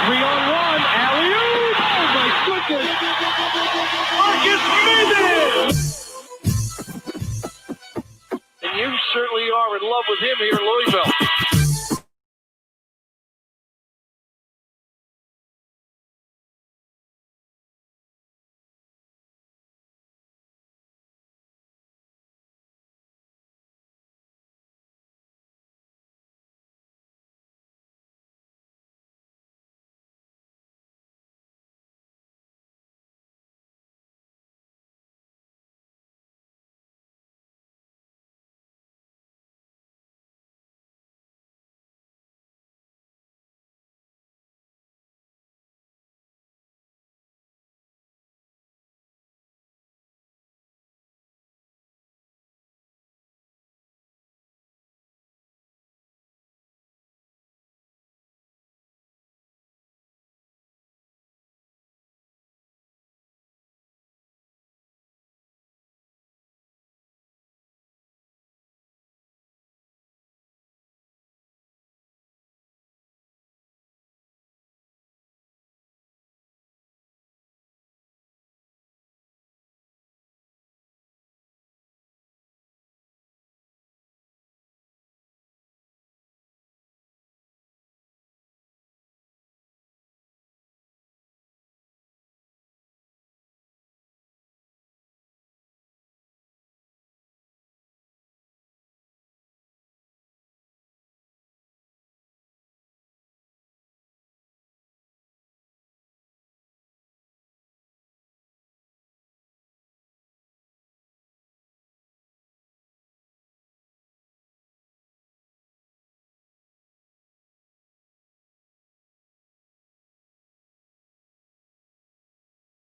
3-on-1. Alley-oop. Oh, my goodness. Marcus Smith. And you certainly are in love with him here in Louisville.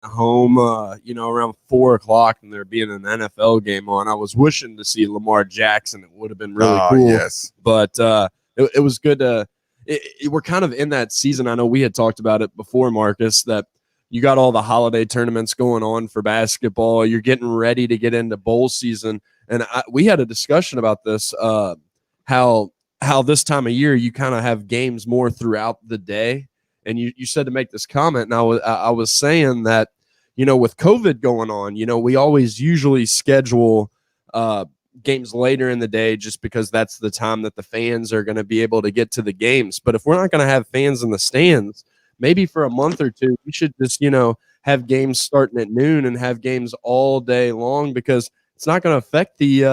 Home, around 4:00, and there being an NFL game on. I was wishing to see Lamar Jackson. It would have been really cool. Yes. But it was good to. We're kind of in that season. I know we had talked about it before, Marcus, that you got all the holiday tournaments going on for basketball. You're getting ready to get into bowl season, and we had a discussion about this. How this time of year you kind of have games more throughout the day. And you said to make this comment, and I was saying that, with COVID going on, we always usually schedule games later in the day just because that's the time that the fans are going to be able to get to the games. But if we're not going to have fans in the stands, maybe for a month or two, we should just, have games starting at noon and have games all day long, because it's not going to affect the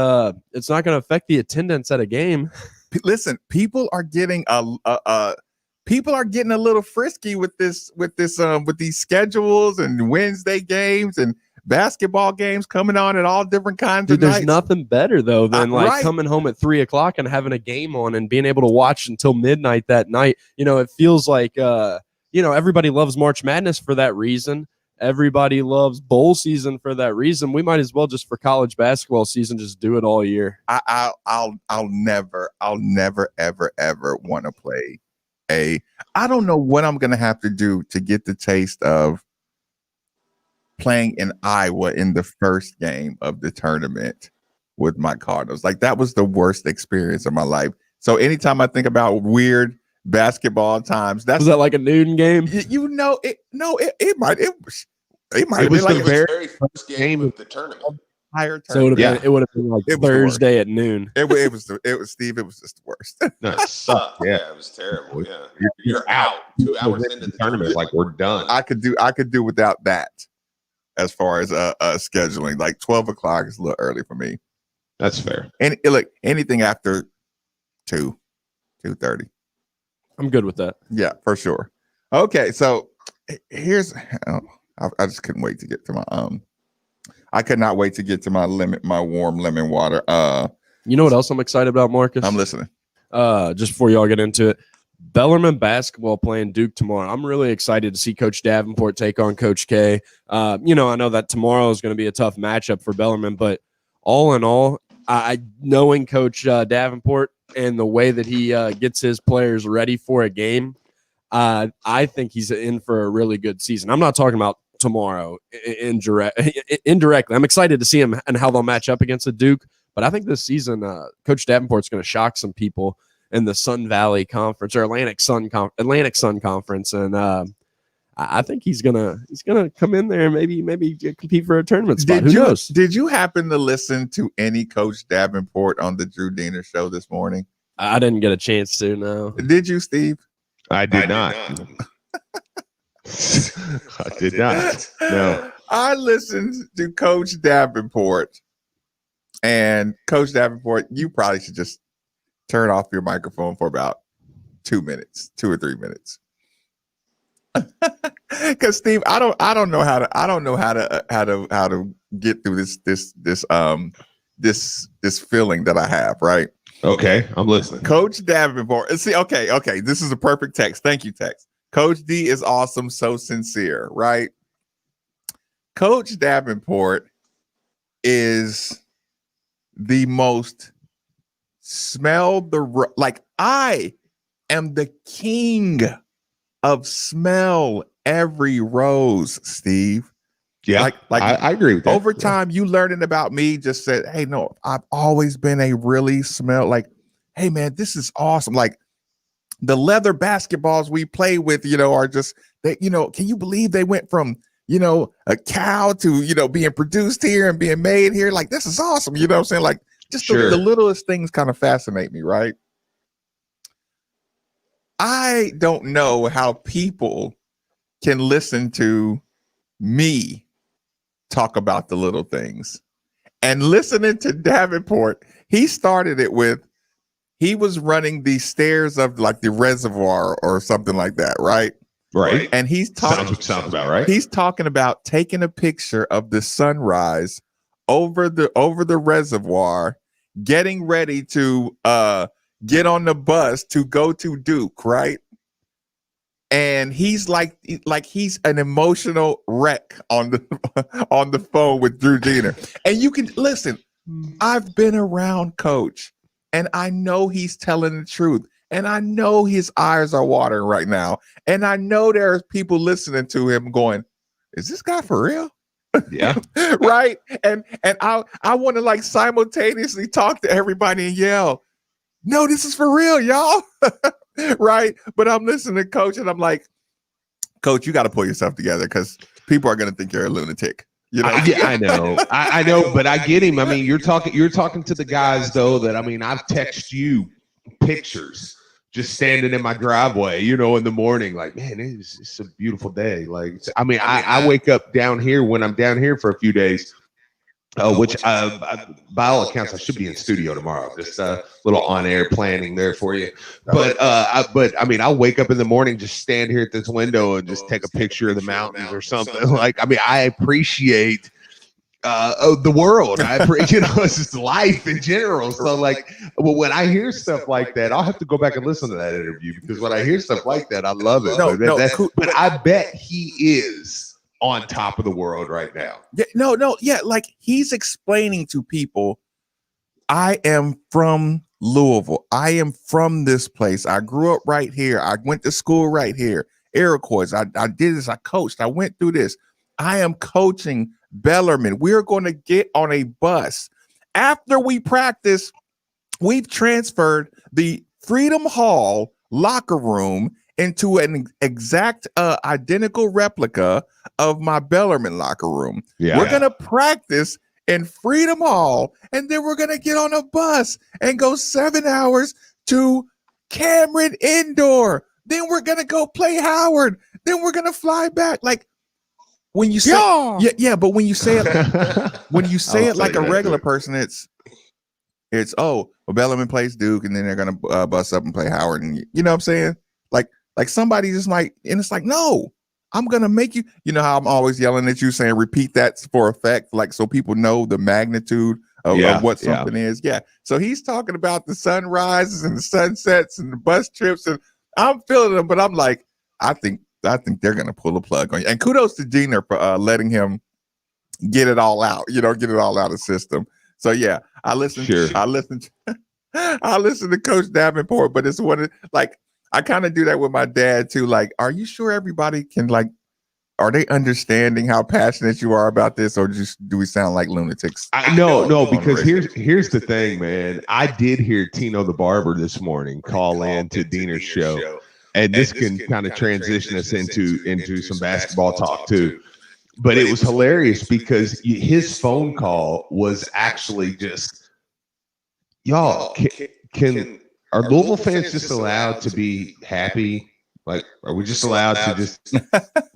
attendance at a game. Listen, people are getting people are getting a little frisky with these schedules and Wednesday games and basketball games coming on at all different kinds of nights. There's nothing better though than coming home at 3:00 and having a game on and being able to watch until midnight that night. It feels like everybody loves March Madness for that reason. Everybody loves bowl season for that reason. We might as well just for college basketball season just do it all year. I'll never ever want to play. I don't know what I'm going to have to do to get the taste of playing in Iowa in the first game of the tournament with my Cardinals. Like, that was the worst experience of my life. So anytime I think about weird basketball times, was that like a noon game? It might have been like the very first game of the tournament. So it would have been like Thursday at noon. It was Steve. It was just the worst. No, it sucked. Yeah, it was terrible. Yeah, you're out 2 hours into the tournament. Like, we're done. I could do without that. As far as scheduling, like 12:00 is a little early for me. That's fair. And look, anything after 2:30, I'm good with that. Yeah, for sure. Okay, so here's I just couldn't wait to get to my I could not wait to get to my warm lemon water. You know what else I'm excited about, Marcus? I'm listening. Just before y'all get into it, Bellarmine basketball playing Duke tomorrow. I'm really excited to see Coach Davenport take on Coach K. I know that tomorrow is going to be a tough matchup for Bellarmine, but all in all, knowing Coach Davenport and the way that he gets his players ready for a game, I think he's in for a really good season. I'm not talking about tomorrow indirectly. I'm excited to see him and how they'll match up against the Duke, but I think this season Coach Davenport's going to shock some people. in the Sun Valley Conference or Atlantic Sun Conference, and I think he's gonna come in there and maybe compete for a tournament spot. Who knows? Did you happen to listen to any Coach Davenport on the Drew Diener show this morning? I didn't get a chance to. No. Did you, Steve? I did not. I did not. No. I listened to Coach Davenport, and Coach Davenport, you probably should just turn off your microphone for about 2 or 3 minutes. Because Steve, I don't know how to get through this feeling that I have, right? Okay, I'm listening. Coach Davenport. See, okay. This is a perfect text. Thank you, text. Coach D is awesome, so sincere, right? Coach Davenport is the most I am the king of smell every rose, Steve. Yeah, I agree with that. Over time, you learning about me just said, hey, no, I've always been a really hey, man, this is awesome. Like the leather basketballs we play with, are just that, can you believe they went from, a cow to, being produced here and being made here? Like, this is awesome. You know what I'm saying? Like, just sure. the littlest things kind of fascinate me, right? I don't know how people can listen to me talk about the little things. And listening to Davenport, he started it with, he was running the stairs of like the reservoir or something like that, right? Right. And he's talking sounds about right. He's talking about taking a picture of the sunrise over the reservoir, getting ready to get on the bus to go to Duke, right? And he's like he's an emotional wreck on the phone with Drew Diener. And you can listen, I've been around Coach, and I know he's telling the truth. And I know his eyes are watering right now. And I know there's people listening to him going, is this guy for real? Yeah. Right. And I want to like simultaneously talk to everybody and yell, no, this is for real, y'all. Right. But I'm listening to Coach and I'm like, Coach, you got to pull yourself together because people are going to think you're a lunatic. I know. I know, but I get him. I mean, you're talking to the guys though that I've texted you pictures just standing in my driveway, in the morning, like, man, it's a beautiful day. Like, I wake up down here when I'm down here for a few days, which by all accounts, I should be in studio tomorrow. Just a little on-air planning there for you. But I'll wake up in the morning, just stand here at this window and just take a picture of the mountains or something. Like, I appreciate the world. It's just life in general. So like, when I hear stuff like that, I'll have to go back and listen to that interview because when I hear stuff like that, I love it. But I bet he is on top of the world right now. Yeah, like he's explaining to people, I am from Louisville. I am from this place. I grew up right here. I went to school right here. Iroquois. I did this. I coached. I went through this. I am coaching Bellarmine. We're going to get on a bus. After we practice, we've transferred the Freedom Hall locker room into an exact identical replica of my Bellarmine locker room. Yeah. We're going to practice in Freedom Hall, and then we're going to get on a bus and go 7 hours to Cameron Indoor. Then we're going to go play Howard. Then we're going to fly back. Like, when you say, but when you say it, like a regular person, it's Bellarmine plays Duke, and then they're gonna bust up and play Howard, and you know what I'm saying? Like somebody just might, and it's like, no, I'm gonna make you. You know how I'm always yelling at you, saying repeat that for effect, like so people know the magnitude of what something is. Yeah. So he's talking about the sunrises and the sunsets and the bus trips, and I'm feeling them, but I'm like, I think they're going to pull a plug on you. And kudos to Diener for letting him get it all out, get it all out of the system. So yeah, I listen to Coach Davenport, but it's I kind of do that with my dad too. Like, are you sure everybody can are they understanding how passionate you are about this, or just do we sound like lunatics? No, because here's the thing, man. I did hear Tino the Barber this morning call in to Diener's show, and this can kind of transition us into some basketball talk too. But it was hilarious because his phone call was actually just, y'all, are Louisville fans just allowed to be happy? Like, are we just allowed to just?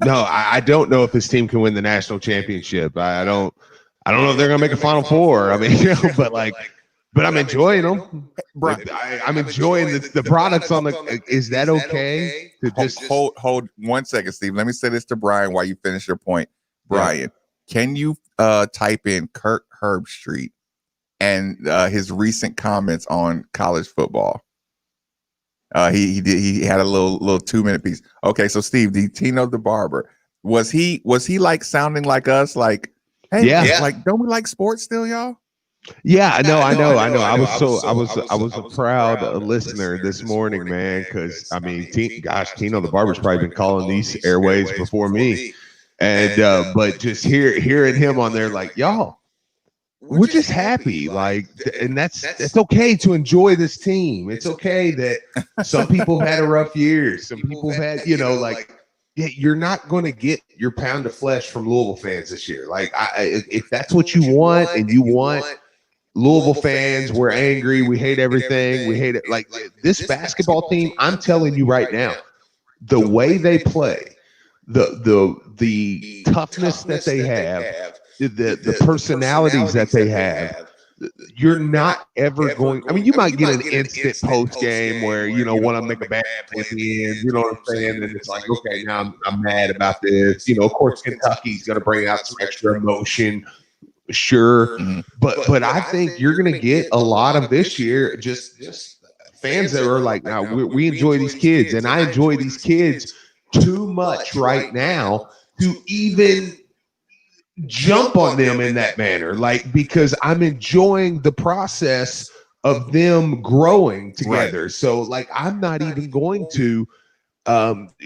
No, I don't know if this team can win the national championship. I don't know if they're gonna make a Final Four. I mean, but I'm enjoying them. I'm enjoying the products on the. Is that okay? To just hold 1 second, Steve. Let me say this to Brian while you finish your point. Brian, can you type in Kirk Herbstreit and his recent comments on college football? He had a little 2-minute piece. Okay, so Steve, the Tino the Barber, was he like sounding like us? Like, hey, like, don't we like sports still, y'all? Yeah, I know. I was a proud listener this morning, man, because I mean, Tino the Barber's probably been calling these airways before me, and but just hearing him on there, like, y'all, we're just happy, like, and that's okay to enjoy this team. It's okay that some people have had a rough year, some people have had, like, yeah, you're not going to get your pound of flesh from Louisville fans this year. Like, if that's what you want, and you want Louisville fans, we're angry, we hate everything, we hate it. Like, this basketball team, I'm telling you right now, the way they play, the toughness that they have, the personalities that they have, you're not ever going. I mean, you might get an instant post game where want to make a bad play at the end. You know what I'm saying? And it's like, okay, now I'm mad about this. Of course, Kentucky's going to bring out some extra emotion. Sure, but I think you're going to get a lot of this year. Just fans that are like, now we enjoy these kids, and I enjoy these kids too much right now to even jump on them in that manner, like, because I'm enjoying the process of them growing together. Right. So, like, I'm not even going to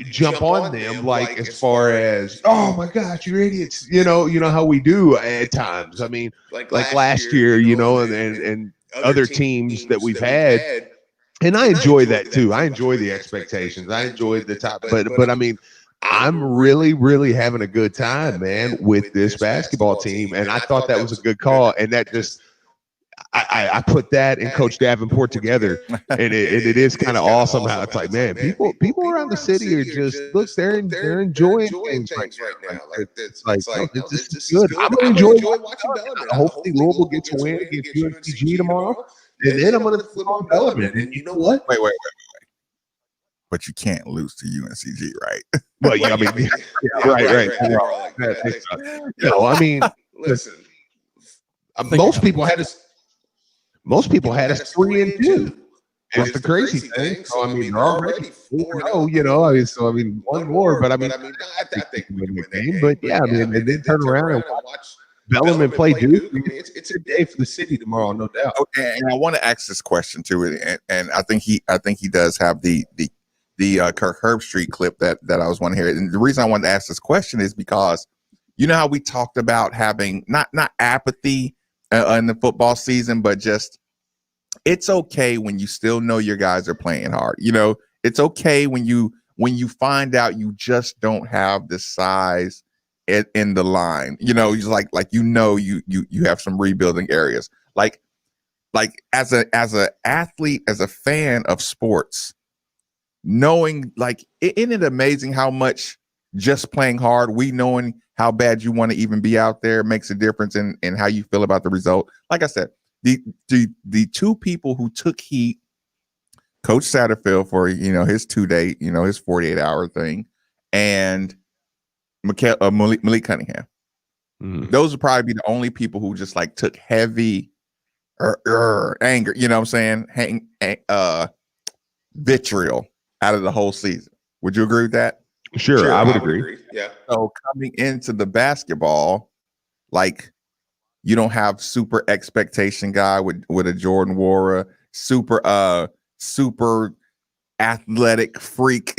jump on them, like, as far as, oh my gosh, you're idiots, you know how we do at times. I mean, like last year, and other teams that we've had, and I enjoy that too. I enjoy the expectations. I enjoy the top, but I mean, I'm really, really having a good time, man, with this basketball team. And I thought that was a good call. And that just, I put that and Coach Davenport together. And it is kind of awesome how it's like, man, people around the city are just, look, they're enjoying things right now. Like, it's this is good. I'm going to enjoy watching Bellarmine. Hopefully Louisville gets a win against UNCG tomorrow. And then I'm going to flip on Bellarmine. And you know what? Wait. But you can't lose to UNCG, right? Well, yeah, I mean, right. No, I mean, listen. Most people had us 3-2. That's the crazy thing. So I mean, they're already 4-0. So I mean, one more. But I mean, I think we can win the game. But yeah, I mean, and then turn around and watch Bellarmine play Duke. I mean, it's a day for the city tomorrow, no doubt. Okay, and I want to ask this question too, and I think he does have the Kirk Herbstreit clip that I was wanting to hear. And the reason I wanted to ask this question is because you know how we talked about having not apathy in the football season, but just it's okay when you still know your guys are playing hard. It's okay when you find out you just don't have the size in the line. You have some rebuilding areas. Like as an athlete, as a fan of sports, knowing, like, isn't it amazing how much just playing hard, knowing how bad you want to even be out there makes a difference in how you feel about the result. Like I said, the two people who took heat, Coach Satterfield for his 2-day, his 48-hour thing, and Malik Cunningham. Mm-hmm. Those would probably be the only people who just like took heavy anger, vitriol out of the whole season. Would you agree with that? Sure, I would agree. Yeah. So coming into the basketball, like, you don't have super expectation guy with a Jordan Nwora, super athletic freak,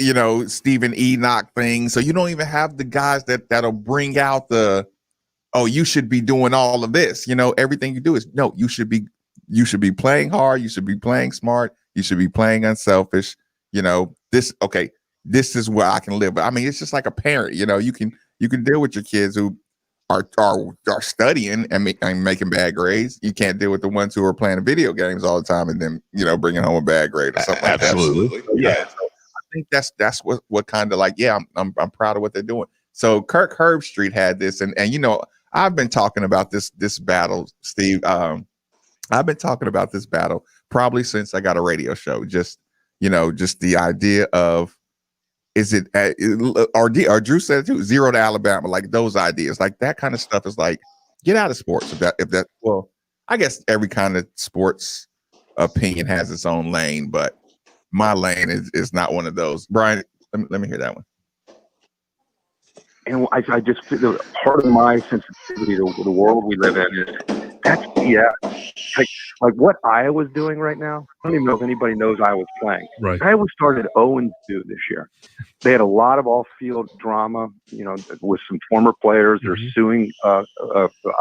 Stephen Enoch thing. So you don't even have the guys that'll bring out you should be doing all of this. Everything you do is no, you should be playing hard, you should be playing smart, you should be playing unselfish. This is where I can live. But I mean, it's just like a parent, you can deal with your kids who are studying and making bad grades. You can't deal with the ones who are playing video games all the time and then bringing home a bad grade or something like that. Absolutely. Yeah. So I think that's what kind of like, I'm proud of what they're doing. So Kirk Herbstreit had this, and I've been talking about this battle, Steve. I've been talking about this battle probably since I got a radio show. Just the idea of, is it or Drew said it too, 0 to Alabama, like those ideas, like that kind of stuff is like, get out of sports. Well, I guess every kind of sports opinion has its own lane, but my lane is not one of those. Brian, let me hear that one. And I just feel part of my sensitivity to the world we live in is like what Iowa's doing right now. I don't even know if anybody knows Iowa's playing. Right. Iowa started 0-2 this year. They had a lot of off-field drama, with some former players. They're suing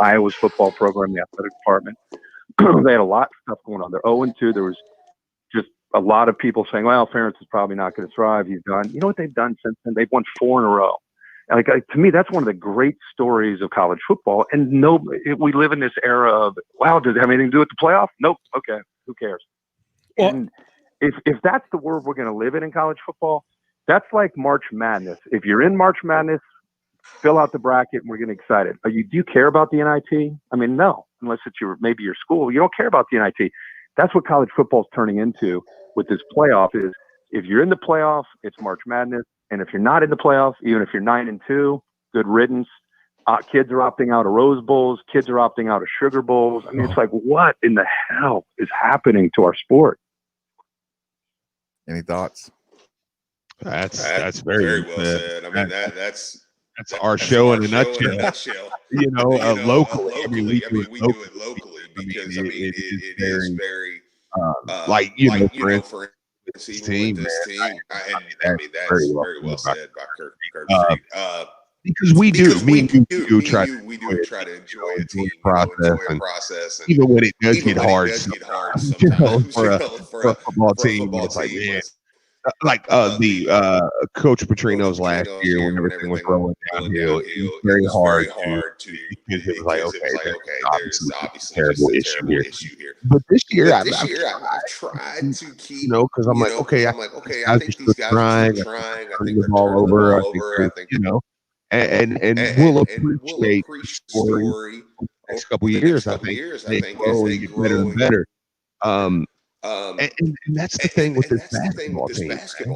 Iowa's football program, the athletic department. They had a lot of stuff going on. They're 0-2. There was just a lot of people saying, well, Ferentz is probably not going to thrive. He's done. You know what they've done since then? They've won 4 in a row. Like to me, that's one of the great stories of college football. And we live in this era of, wow, does it have anything to do with the playoff? Nope. Okay, who cares? Well, and if that's the world we're going to live in college football, that's like March Madness. If you're in March Madness, fill out the bracket and we're getting excited. Do you care about the NIT? I mean, no, unless it's maybe your school. You don't care about the NIT. That's what college football is turning into with this playoff. Is if you're in the playoff, it's March Madness. And if you're not in the playoffs, even if you're 9-2, good riddance. Kids are opting out of Rose Bowls. Kids are opting out of Sugar Bowls. I mean, it's like, what in the hell is happening to our sport? Any thoughts? That's very well said. I mean, that's our show in a nutshell. Locally. I mean, we do it locally because it is very for instance, this team. That's very well said by Kirk Herbstreit. Because we do try to enjoy a team process, and even when it does get hard sometimes, for a football team, it's like, man. Like the Coach Petrino's last year when everything was rolling downhill, it was very hard to because it was like, okay, there's obviously a terrible issue here. But this year, I've tried to keep, because I'm like, okay, I think these guys are still trying. I think they're all over. I think, and we'll appreciate the story next couple of years. I think they grow and get better and better. And that's the thing with this basketball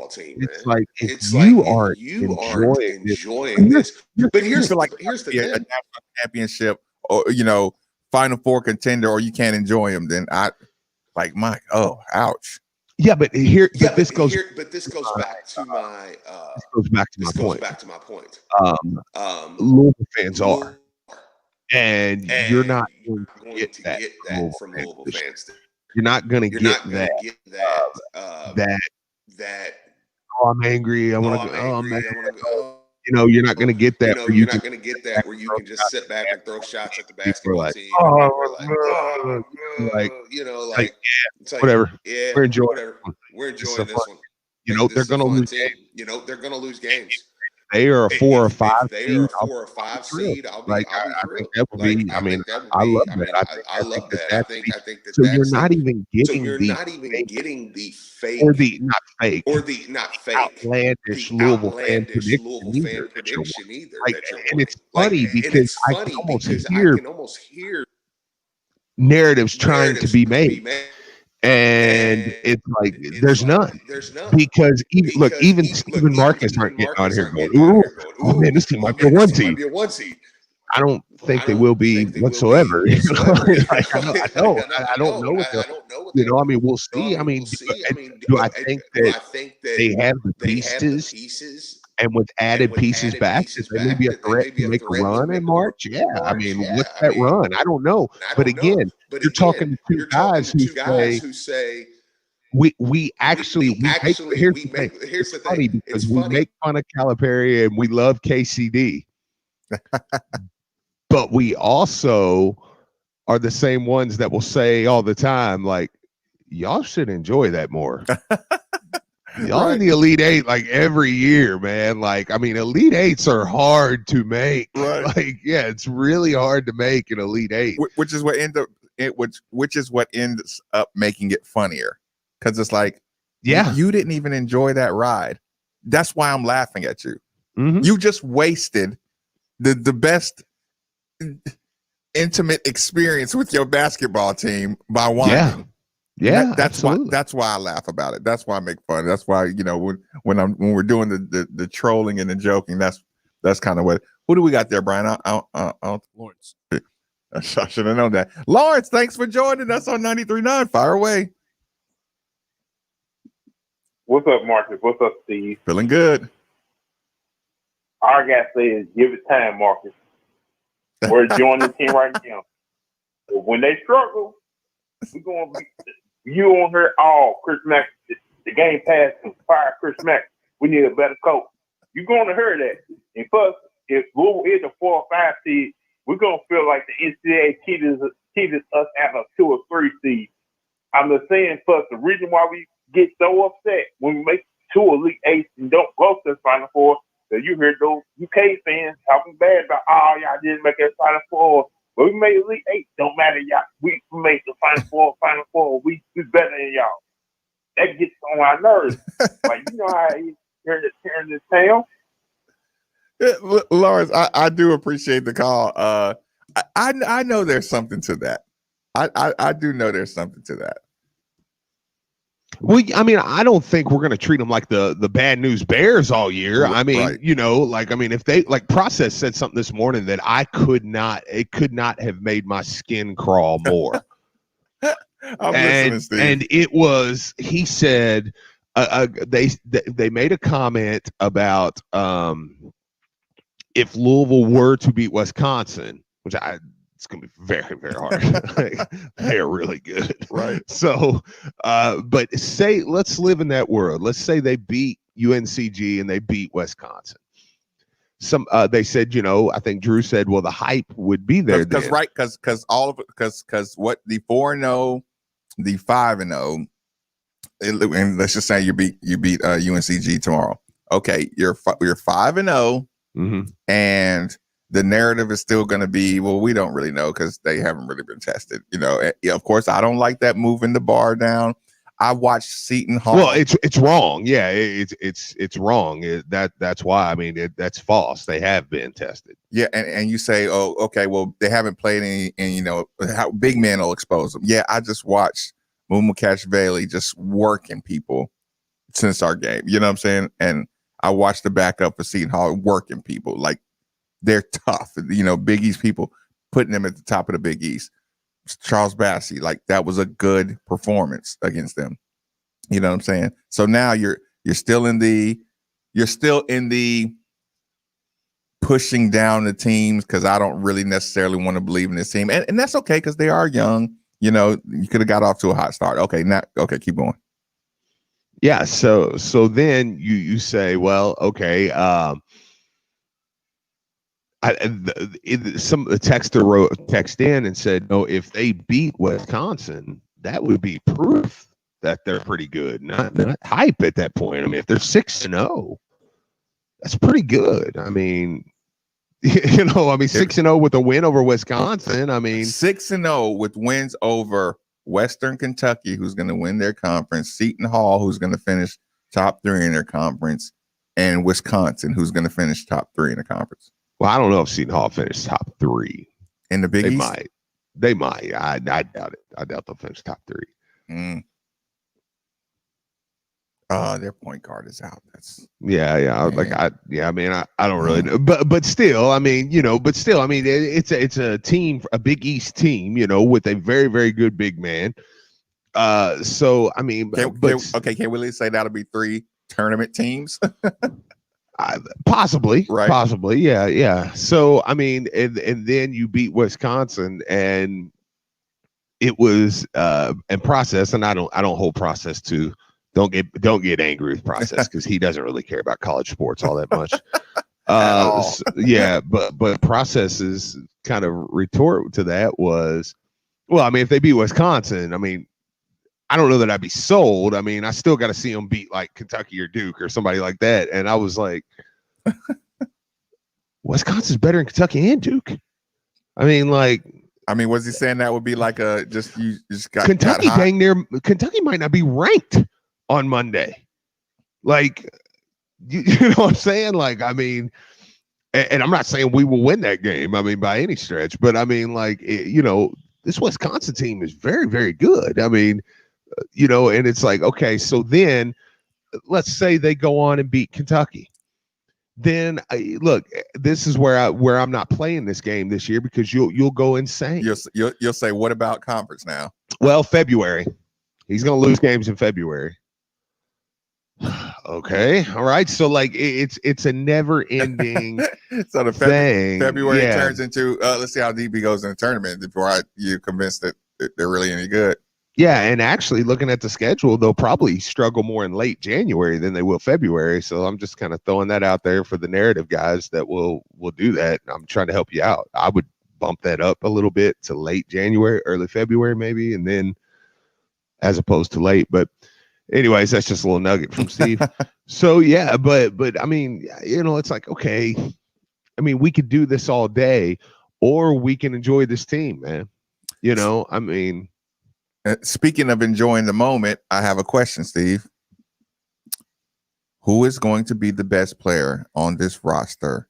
team. It's like if you aren't enjoying this, but here's the thing: a national championship or Final Four contender, or you can't enjoy them. Then ouch. Yeah, but this goes back to my point. Louisville fans are, and you're not going to get that from Louisville fans. You're not going to get that. Oh, I'm angry. I want to go. You're not going to get that. You're not going to get that where you can just sit back and throw shots at the basketball team. Whatever. Yeah, we're enjoying. We're enjoying this one. They're going to lose games. They're going to lose games. They are a 4 or 5 seed. They are a 4 or 5 seed. I'll be I think that would be. I mean, I love that. I love that. I think that. So you're not even getting the fake or the not fake outlandish Louisville fan prediction either. And it's funny because I can almost hear narratives trying to be made. And it's like there's none because even Stephen Marcus aren't getting on here going, oh man, this team might be a 1 seed. I don't think they will be whatsoever. I don't know what they'll. I mean, we'll see. I mean, do I think that they have the pieces? And with added pieces back, they may be a threat to make a run in March. Yeah, I mean, what's that run? I don't know. But again, you're talking to two guys who say, we actually here's the thing. Here's the It's funny thing. because It's we funny. make fun of Calipari and we love KCD, but we also are the same ones that will say all the time, like, y'all should enjoy that more. Y'all in Right. the Elite Eight like every year, man. Like, I mean, Elite Eights are hard to make. Right. Like, yeah, it's really hard to make an Elite Eight. Which is what which is what ends up making it funnier, because it's like, Yeah. you didn't even enjoy that ride. That's why I'm laughing at you. Mhm. You just wasted the best intimate experience with your basketball team by whining. Yeah, That's absolutely. why. That's why I laugh about it. That's why I make fun. That's why, you know, when we're doing the trolling and the joking, that's kind of what. Who do we got there, Brian? Lawrence. I should have known that. Lawrence, thanks for joining us on 93.9. Fire away. What's up, Marcus? What's up, Steve? Feeling good. All I gotta say is give it time, Marcus. We're joining the team right now. But when they struggle, we're gonna be you on her all Chris Mack. The game passed and fire Chris Mack. We need a better coach. You're gonna hear that. And plus, if Louisville is a 4 or 5 seed, we're gonna feel like the NCAA cheated us at a 2 or 3 seed. I'm just saying, plus the reason why we get so upset when we make 2 Elite Eights and don't go to the Final Four, that you hear those UK fans talking bad about, oh, y'all didn't make that Final Four. But we made Elite Eight. Don't matter, y'all. We made the Final Four. We better than y'all. That gets on our nerves. Like, you know how he's here in this town. Yeah, Lawrence, I do appreciate the call. I know there's something to that. I do know there's something to that. Well, I mean, I don't think we're going to treat them like the bad news bears all year. I mean, Right. you know, like, I mean, if they like Process said something this morning that it could not have made my skin crawl more. I'm listening, Steve. And it was, he said, they made a comment about if Louisville were to beat Wisconsin, which it's going to be very, very hard. Like, they're really good. Right. So, but let's live in that world. Let's say they beat UNCG and they beat Wisconsin. They said, you know, I think Drew said, well, the hype would be there. Because what the 4-0, the 5-0, and let's just say you beat UNCG tomorrow. Okay, you're 5-0, Mm-hmm. and the narrative is still going to be, well, we don't really know because they haven't really been tested. You know, of course, I don't like that moving the bar down. I watched Seton Hall. Well, it's wrong. Yeah, it's wrong. That's why. I mean, that's false. They have been tested. Yeah, and you say, oh, okay, well, they haven't played any, and you know how big men will expose them. Yeah, I just watched Mumukashvili just working people since our game. You know what I'm saying? And I watched the backup for Seton Hall working people. Like, they're tough. You know, Big East people putting them at the top of the Big East. Charles Bassey, like, that was a good performance against them. You know what I'm saying? So now you're still in the pushing down the teams, because I don't really necessarily want to believe in this team. And that's okay, because they are young. You know, you could have got off to a hot start. Okay, keep going. Yeah. So then you say, well, okay. Some texter text in and said, no, if they beat Wisconsin, that would be proof that they're pretty good. Not hype at that point. I mean, if they're 6-0, that's pretty good. I mean, you know, 6-0 with a win over Wisconsin. I mean, 6-0 with wins over Western Kentucky, who's going to win their conference, Seton Hall, who's going to finish top 3 in their conference, and Wisconsin, who's going to finish top 3 in the conference. Well, I don't know if Seton Hall finished top 3 in the Big East. They might. I doubt it. I doubt they'll finish top 3. Their point guard is out. That's I don't really know, but still, I mean, you know, it's a team, a Big East team, you know, with a very, very good big man. So I mean, can we say that'll be 3 tournament teams? Possibly, right? Possibly, yeah. So I mean, and then you beat Wisconsin, and it was and process, and I don't hold process to. Don't get angry with process because he doesn't really care about college sports all that much. Yeah, but process's kind of retort to that was, well, I mean, if they beat Wisconsin, I mean, I don't know that I'd be sold. I mean, I still got to see them beat like Kentucky or Duke or somebody like that. And I was like, Wisconsin's better than Kentucky and Duke. I mean, was he saying that would be like you just got Kentucky got hot? dang near Kentucky might not be ranked on Monday. Like, you know what I'm saying? Like, I mean, and I'm not saying we will win that game, I mean, by any stretch, but I mean, like, this Wisconsin team is very, very good. I mean, and it's like, okay, so then let's say they go on and beat Kentucky. Then look, this is where I'm not playing this game this year because you'll go insane. You'll say, what about conference now? Well, February. He's going to lose games in February. Okay, all right. So like it's a never ending so the thing. February turns into let's see how deep he goes in the tournament before you're convinced that they're really any good. Yeah, and actually looking at the schedule, they'll probably struggle more in late January than they will February. So I'm just kind of throwing that out there for the narrative guys that will do that. I'm trying to help you out. I would bump that up a little bit to late January, early February maybe, and then as opposed to late. But anyways, that's just a little nugget from Steve. So yeah, but I mean, it's like, okay, I mean, we could do this all day, or we can enjoy this team, man. I mean. Speaking of enjoying the moment, I have a question, Steve. Who is going to be the best player on this roster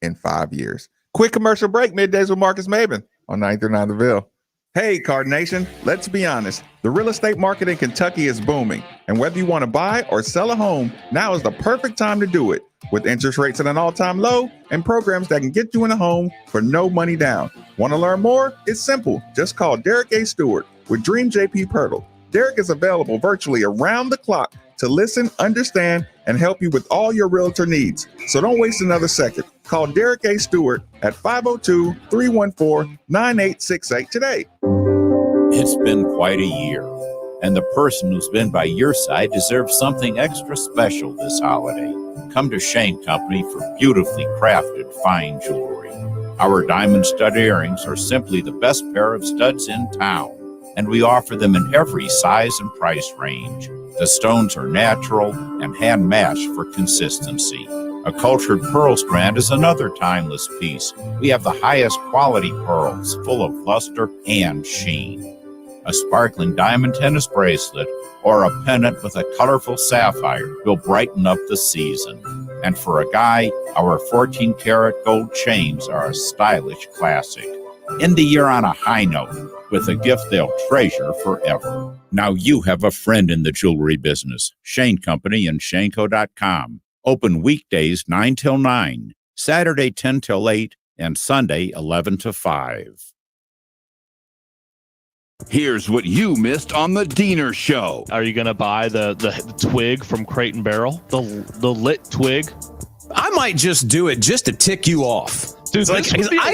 in 5 years? Quick commercial break, middays with Marcus Maben on 939 The Ville. Hey, Card Nation, let's be honest. The real estate market in Kentucky is booming. And whether you want to buy or sell a home, now is the perfect time to do it. With interest rates at an all-time low and programs that can get you in a home for no money down. Want to learn more? It's simple. Just call Derek A. Stewart with Dream JP Pirtle. Derek is available virtually around the clock to listen, understand, and help you with all your realtor needs. So don't waste another second. Call Derek A. Stewart at 502-314-9868 today. It's been quite a year, and the person who's been by your side deserves something extra special this holiday. Come to Shane Company for beautifully crafted fine jewelry. Our diamond stud earrings are simply the best pair of studs in town, and we offer them in every size and price range. The stones are natural and hand-matched for consistency. A cultured pearl strand is another timeless piece. We have the highest quality pearls, full of luster and sheen. A sparkling diamond tennis bracelet or a pendant with a colorful sapphire will brighten up the season. And for a guy, our 14-karat gold chains are a stylish classic. End the year on a high note with a gift they'll treasure forever. Now you have a friend in the jewelry business. Shane Company and Shaneco.com. Open weekdays 9 till 9, Saturday 10 till 8, and Sunday 11 to 5. Here's what you missed on the Diener Show. Are you going to buy the twig from Crate and Barrel? The lit twig? I might just do it just to tick you off. Dude, I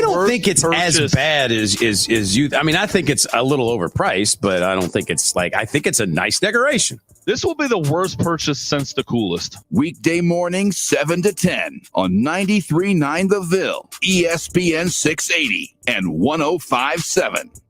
don't think it's as bad as you. I mean, I think it's a little overpriced, but I don't think it's I think it's a nice decoration. This will be the worst purchase since the coolest. Weekday morning, 7 to 10 on 93.9 The Ville, ESPN 680 and 105.7.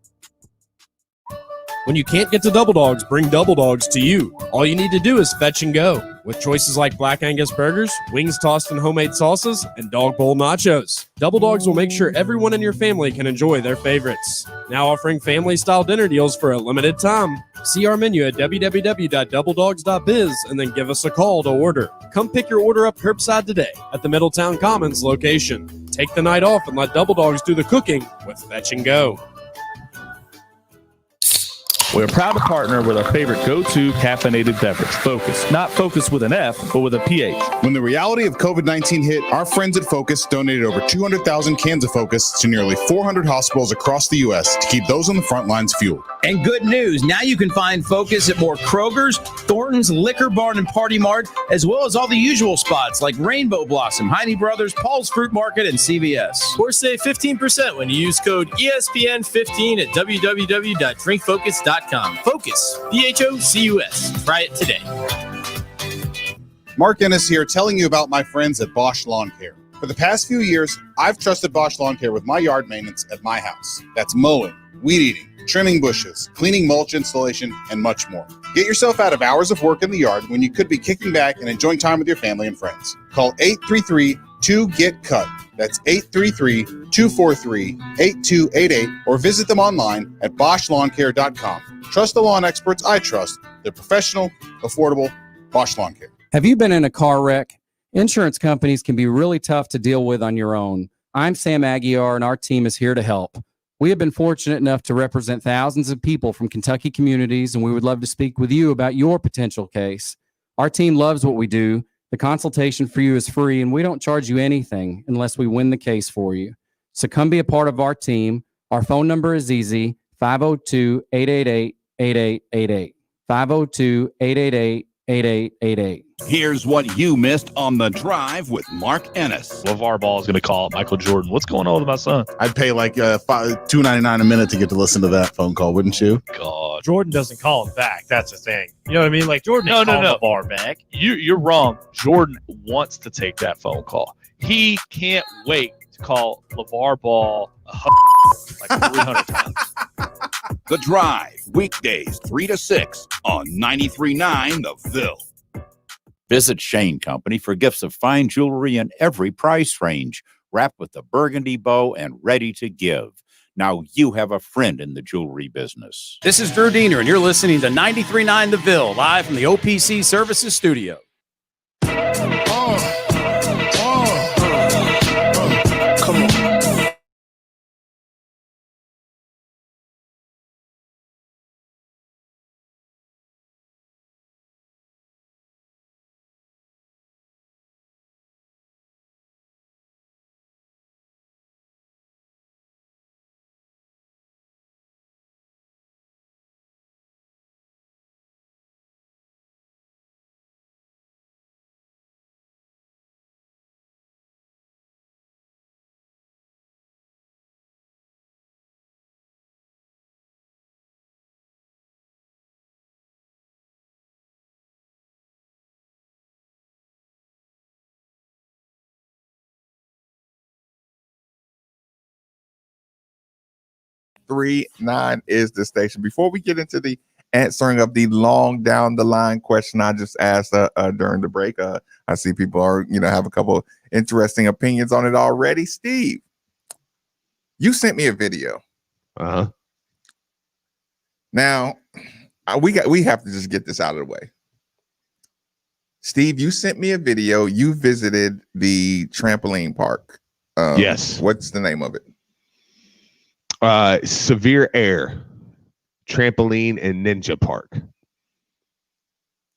When you can't get to Double Dogs, bring Double Dogs to you. All you need to do is fetch and go. With choices like Black Angus burgers, wings tossed in homemade sauces, and dog bowl nachos. Double Dogs will make sure everyone in your family can enjoy their favorites. Now offering family-style dinner deals for a limited time. See our menu at www.doubledogs.biz and then give us a call to order. Come pick your order up curbside today at the Middletown Commons location. Take the night off and let Double Dogs do the cooking with Fetch and Go. We're proud to partner with our favorite go-to caffeinated beverage, Focus. Not Focus with an F, but with a PH. When the reality of COVID-19 hit, our friends at Focus donated over 200,000 cans of Focus to nearly 400 hospitals across the U.S. to keep those on the front lines fueled. And good news, now you can find Focus at more Kroger's, Thornton's, Liquor Barn, and Party Mart, as well as all the usual spots like Rainbow Blossom, Heine Brothers, Paul's Fruit Market, and CVS. Or save 15% when you use code ESPN15 at www.drinkfocus.com. Focus, Phocus. Try it today. Mark Ennis here, telling you about my friends at Bosch Lawn Care. For the past few years, I've trusted Bosch Lawn Care with my yard maintenance at my house. That's mowing, weed eating, trimming bushes, cleaning mulch installation, and much more. Get yourself out of hours of work in the yard when you could be kicking back and enjoying time with your family and friends. Call 833-2GET-CUT. That's 833-243-8288, or visit them online at BoschLawnCare.com. Trust the lawn experts I trust. They're professional, affordable. Bosch Lawn Care. Have you been in a car wreck? Insurance companies can be really tough to deal with on your own. I'm Sam Aguiar, and our team is here to help. We have been fortunate enough to represent thousands of people from Kentucky communities, and we would love to speak with you about your potential case. Our team loves what we do. The consultation for you is free, and we don't charge you anything unless we win the case for you. So come be a part of our team. Our phone number is easy, 502-888-8888. 502-888-8888. Here's what you missed on The Drive with Mark Ennis. LeVar Ball is going to call Michael Jordan. What's going on with my son? I'd pay like $2.99 a minute to get to listen to that phone call, wouldn't you? God. Jordan doesn't call him back. That's the thing. You know what I mean? Like Jordan No. LeVar back. You're wrong. Jordan wants to take that phone call. He can't wait to call LeVar Ball like 300 times. The Drive, weekdays 3 to 6 on 93.9 The Ville. Visit Shane Company for gifts of fine jewelry in every price range, wrapped with a burgundy bow and ready to give. Now you have a friend in the jewelry business. This is Drew Diener, and you're listening to 93.9 The Ville, live from the OPC Services Studio. .39 is the station. Before we get into the answering of the long down the line question I just asked during the break, I see people are have a couple interesting opinions on it already. Steve, you sent me a video. Now we have to just get this out of the way. Steve, you sent me a video. You visited the trampoline park. Yes. What's the name of it? Severe Air Trampoline and Ninja Park.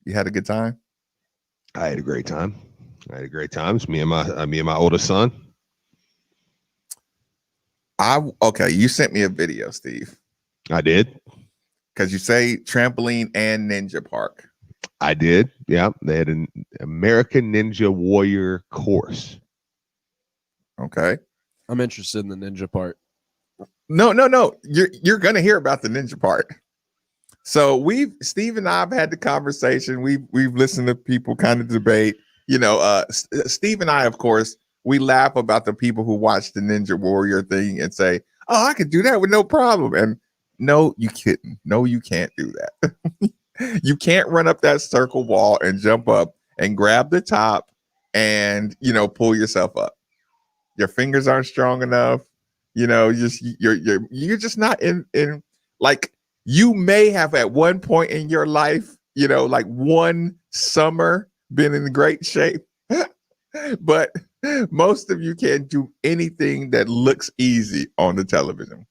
You had a good time? I had a great time. It's me and my oldest son. Okay, you sent me a video, Steve. I did. Because you say trampoline and ninja park. I did. Yeah. They had an American Ninja Warrior course. Okay. I'm interested in the ninja part. No. You're gonna hear about the ninja part. So Steve and I have had the conversation. We've listened to people kind of debate. Steve and I, of course, we laugh about the people who watch the Ninja Warrior thing and say, "Oh, I could do that with no problem." And no, you couldn't. No, you can't do that. You can't run up that circle wall and jump up and grab the top and pull yourself up. Your fingers aren't strong enough. You're just not in like you may have at one point in your life, like one summer been in great shape, but most of you can't do anything that looks easy on the television.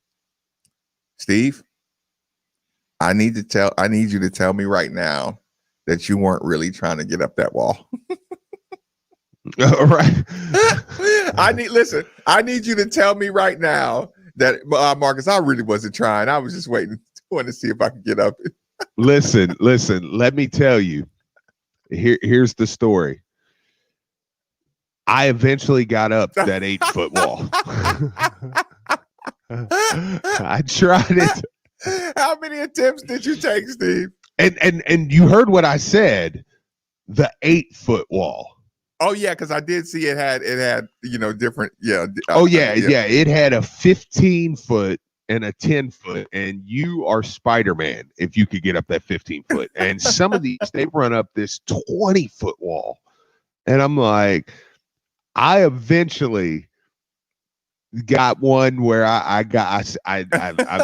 Steve, I need you to tell me right now that you weren't really trying to get up that wall. Right. I need you to tell me right now that Marcus, I really wasn't trying. I was just waiting to see if I could get up it. Listen, let me tell you. Here's the story. I eventually got up that 8-foot wall. I tried it. How many attempts did you take, Steve? And you heard what I said, the 8-foot wall. Oh yeah, because I did see it had different It had a 15-foot and a 10-foot, and you are Spider-Man if you could get up that 15-foot. And some of these, they run up this 20-foot wall. And I'm like, I eventually got one where I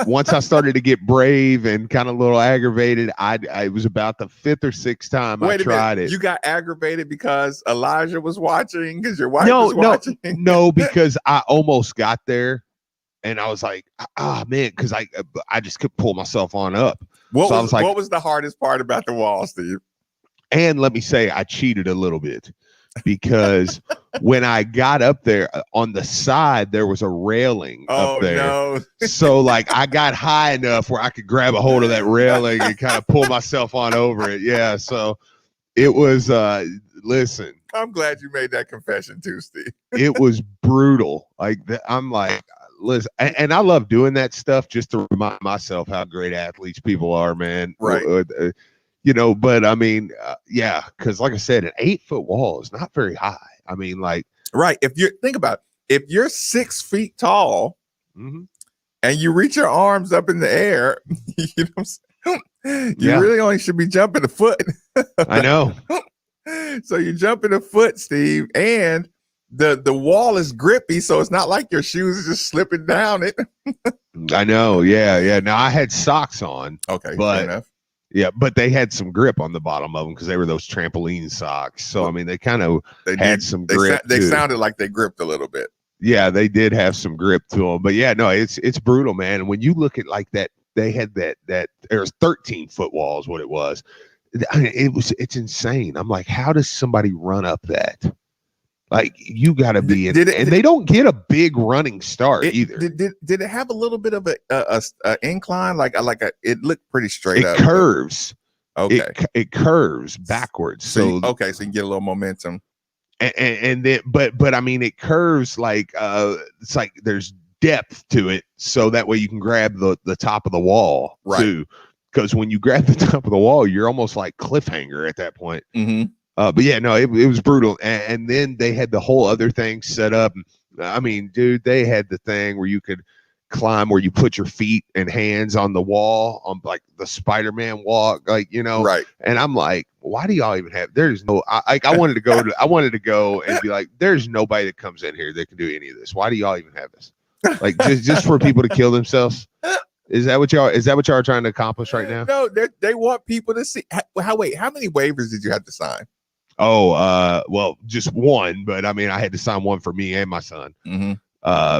once I started to get brave and kind of a little aggravated, I was about the 5th or 6th time I tried it. You got aggravated because Elijah was watching, because your wife was watching? No, because I almost got there. And I was like, man, because I just couldn't pull myself on up. What was the hardest part about the wall, Steve? And let me say, I cheated a little bit, because when I got up there on the side, there was a railing up there. No. So like I got high enough where I could grab a hold of that railing and kind of pull myself on over it. Yeah. So it was, listen. I'm glad you made that confession too, Steve. It was brutal. I'm like, listen, and I love doing that stuff just to remind myself how great athletes people are, man. Right. But I mean, because like I said, an 8-foot wall is not very high. I mean, like, right. Think about it. If you're 6 feet tall and you reach your arms up in the air, you really only should be jumping a foot. I know. So you're jumping a foot, Steve, and the wall is grippy, so it's not like your shoes are just slipping down it. I know. Yeah. Now I had socks on. Okay, but fair enough. Yeah, but they had some grip on the bottom of them because they were those trampoline socks. So I mean, they kind of had some grip. They sounded like they gripped a little bit. Yeah, they did have some grip to them. But yeah, no, it's brutal, man. And when you look at like that, they had that there was 13-foot wall is what it was. I mean, it's insane. I'm like, how does somebody run up that? Like, you got to be in, and they don't get a big running start either. Did it have a little bit of a incline? It looked pretty straight up. It curves. Okay. It curves backwards. So you can get a little momentum. And then, but I mean, it curves like it's like there's depth to it, so that way you can grab the top of the wall too. Because when you grab the top of the wall, you're almost like cliffhanger at that point. Mm-hmm. But yeah, no, it was brutal. And then they had the whole other thing set up. I mean, dude, they had the thing where you could climb, where you put your feet and hands on the wall, on like the Spider-Man walk, right. And I'm like, why do y'all even have? There's no. I wanted to go and be like, there's nobody that comes in here that can do any of this. Why do y'all even have this? Like just for people to kill themselves. Is that what y'all are trying to accomplish right now? No, they want people to see. How many waivers did you have to sign? Oh, well, just one, but I mean, I had to sign one for me and my son. Mm-hmm.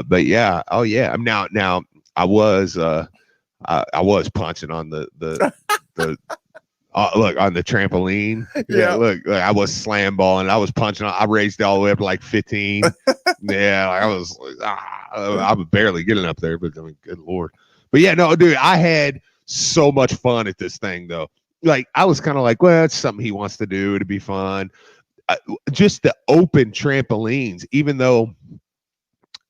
But yeah, now I was punching on the look on the trampoline. Yeah, look, I was slam balling. I was punching. I raised it all the way up to like 15. Yeah, I was. I was barely getting up there, but I mean, good Lord. But yeah, no, dude, I had so much fun at this thing though. Like, I was kind of like, well, it's something he wants to do to be fun. Just the open trampolines, even though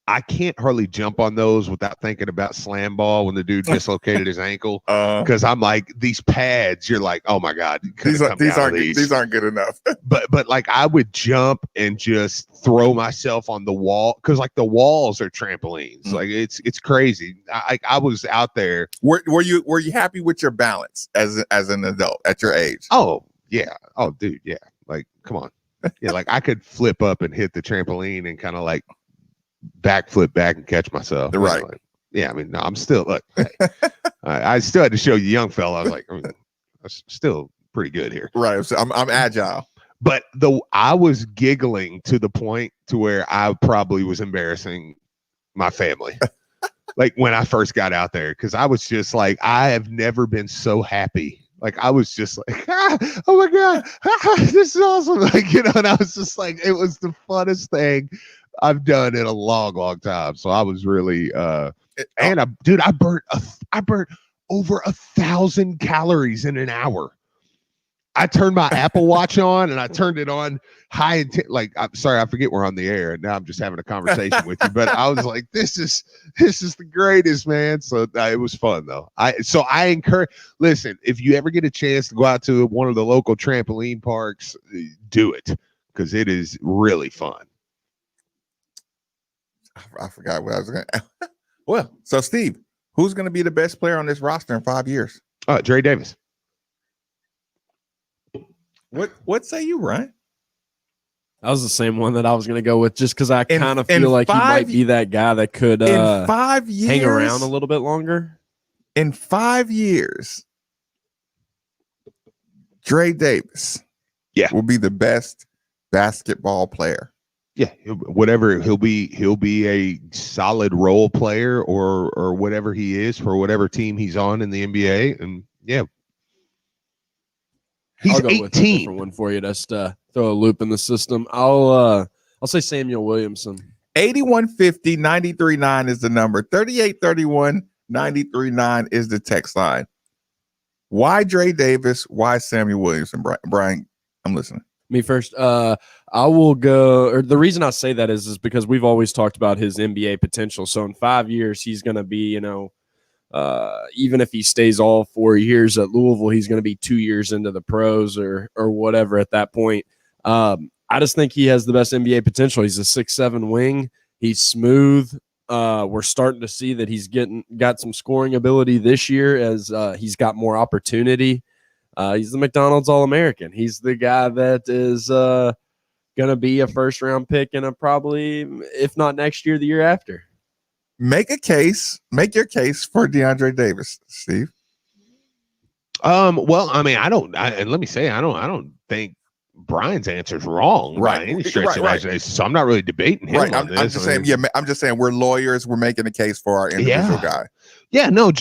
I can't hardly jump on those without thinking about slam ball when the dude dislocated his ankle. Because I'm like, these pads, you're like, oh my God, these aren't good enough. but like, I would jump and just throw myself on the wall, because like the walls are trampolines. Mm-hmm. Like it's crazy. I was out there. Were you happy with your balance as an adult at your age? Oh yeah. Oh dude, yeah. Like, come on. Yeah, like I could flip up and hit the trampoline and kind of like backflip back and catch myself. Right. Like, yeah, I mean, no, I'm still hey, I still had to show you, young fella. I was like, I'm still pretty good here. Right. So I'm agile. But I was giggling to the point to where I probably was embarrassing my family. like when I first got out there, because I was just like, I have never been so happy. Like I was just like, oh my God, this is awesome. Like, you know, and I was just like, it was the funnest thing I've done in a long, long time. So I was really and I burnt over 1,000 calories in an hour. I turned my Apple Watch on and I turned it on high intent. Like, I'm sorry, I forget we're on the air and now I'm just having a conversation with you. But I was like, this is the greatest, man. So it was fun though. I encourage. Listen, if you ever get a chance to go out to one of the local trampoline parks, do it because it is really fun. I forgot what I was going to. Well, so Steve, who's going to be the best player on this roster in 5 years? Dre Davis. What say you, Ryan? That was the same one that I was going to go with, just because I kind of feel like he might be that guy that could in 5 years, hang around a little bit longer. In 5 years, Dre Davis, will be the best basketball player. Yeah, whatever he'll be a solid role player or whatever he is for whatever team he's on in the NBA, and yeah. He's I'll go 18. with a different one for you. Just throw a loop in the system. I'll say Samuel Williamson. 8150 939 is the number. 3831 939 is the text line. Why Dre Davis? Why Samuel Williamson? Brian, I'm listening. Me first. I will go. Or the reason I say that is because we've always talked about his NBA potential. So in 5 years, he's going to be, even if he stays all 4 years at Louisville, he's going to be 2 years into the pros or whatever at that point. I just think he has the best NBA potential. He's a 6'7" wing. He's smooth. We're starting to see that he's got some scoring ability this year as he's got more opportunity. He's the McDonald's All-American. He's the guy that is going to be a first-round pick in probably, if not next year, the year after. Make your case for DeAndre Davis, Steve. Well, I mean, and let me say, I don't think Brian's answer is wrong by any stretch of imagination. So I'm not really debating him on this. I'm just saying we're lawyers. We're making a case for our individual guy. Yeah, no,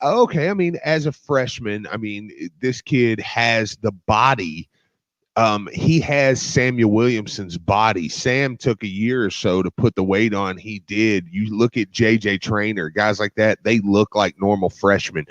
okay. I mean, as a freshman, I mean, this kid has the body. He has Samuel Williamson's body. Sam took a year or so to put the weight on. He did. You look at JJ Traynor, guys like that, they look like normal freshmen.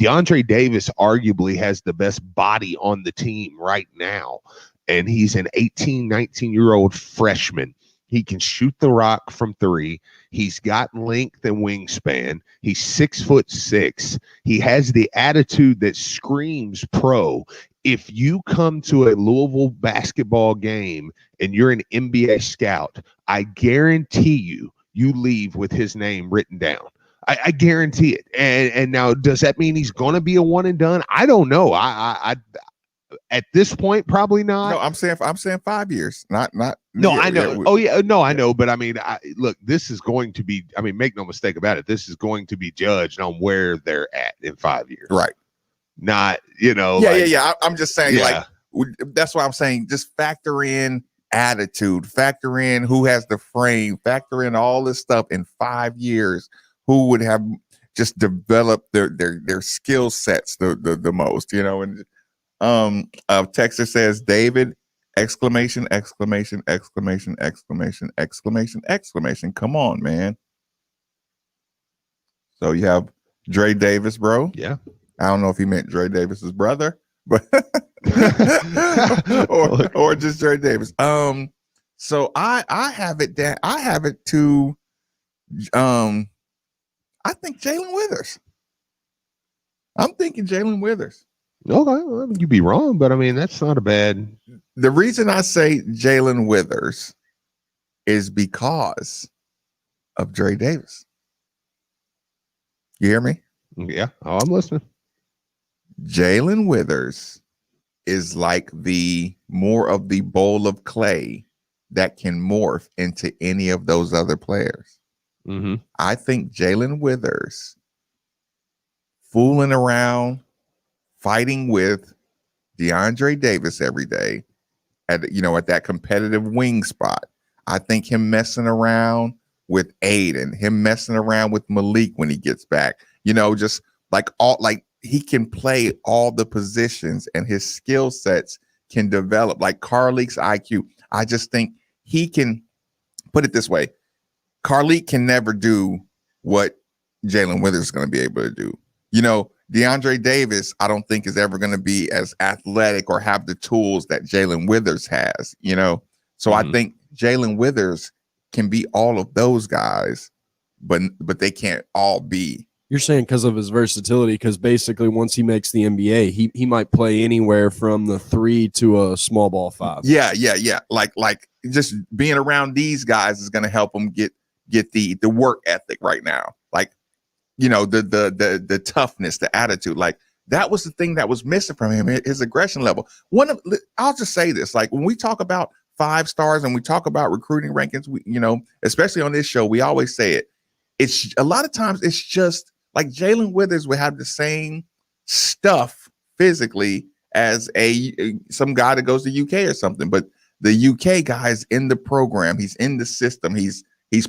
DeAndre Davis arguably has the best body on the team right now. And he's an 18, 19-year-old freshman. He can shoot the rock from three. He's got length and wingspan. He's 6'6". He has the attitude that screams pro. If you come to a Louisville basketball game and you're an NBA scout, I guarantee you leave with his name written down. I guarantee it. And now, does that mean he's going to be a one and done? I don't know. I at this point, probably not. No, I'm saying 5 years, not. No, I know. I know. But I mean, look, this is going to be. I mean, make no mistake about it. This is going to be judged on where they're at in 5 years. Right. Not, Yeah. I'm just saying, that's why I'm saying, just factor in attitude, factor in who has the frame, factor in all this stuff in 5 years. Who would have just developed their skill sets the most, and Texter says David, exclamation. Come on, man. So you have Dre Davis, bro. Yeah. I don't know if he meant Dre Davis's brother, but or just Dre Davis. So I have it down. I have it to I think Jalen Withers. I'm thinking Jalen Withers. Okay, well, you'd be wrong, but I mean, that's not a bad. The reason I say Jalen Withers is because of Dre Davis. You hear me? Yeah, I'm listening. Jalen Withers is like the more of the bowl of clay that can morph into any of those other players. Mm-hmm. I think Jalen Withers fooling around, fighting with DeAndre Davis every day at that competitive wing spot. I think him messing around with Aiden, him messing around with Malik when he gets back, you know, just like he can play all the positions and his skill sets can develop like Carlik's IQ. I just think he can put it this way. Carlik can never do what Jalen Withers is going to be able to do. You know, DeAndre Davis, I don't think is ever going to be as athletic or have the tools that Jalen Withers has, you know? So I think Jalen Withers can be all of those guys, but they can't all be. You're saying because of his versatility, because basically once he makes the NBA, he might play anywhere from the 3 to a small ball 5. Yeah. Like just being around these guys is going to help him get the work ethic right now. Like, you know, the toughness, the attitude. Like that was the thing that was missing from him, his aggression level. I'll just say this, like when we talk about 5 stars and we talk about recruiting rankings, we, you know, especially on this show, we always say it. It's a lot of times it's just like Jalen Withers would have the same stuff physically as some guy that goes to UK or something, but the UK guy is in the program, he's in the system, he's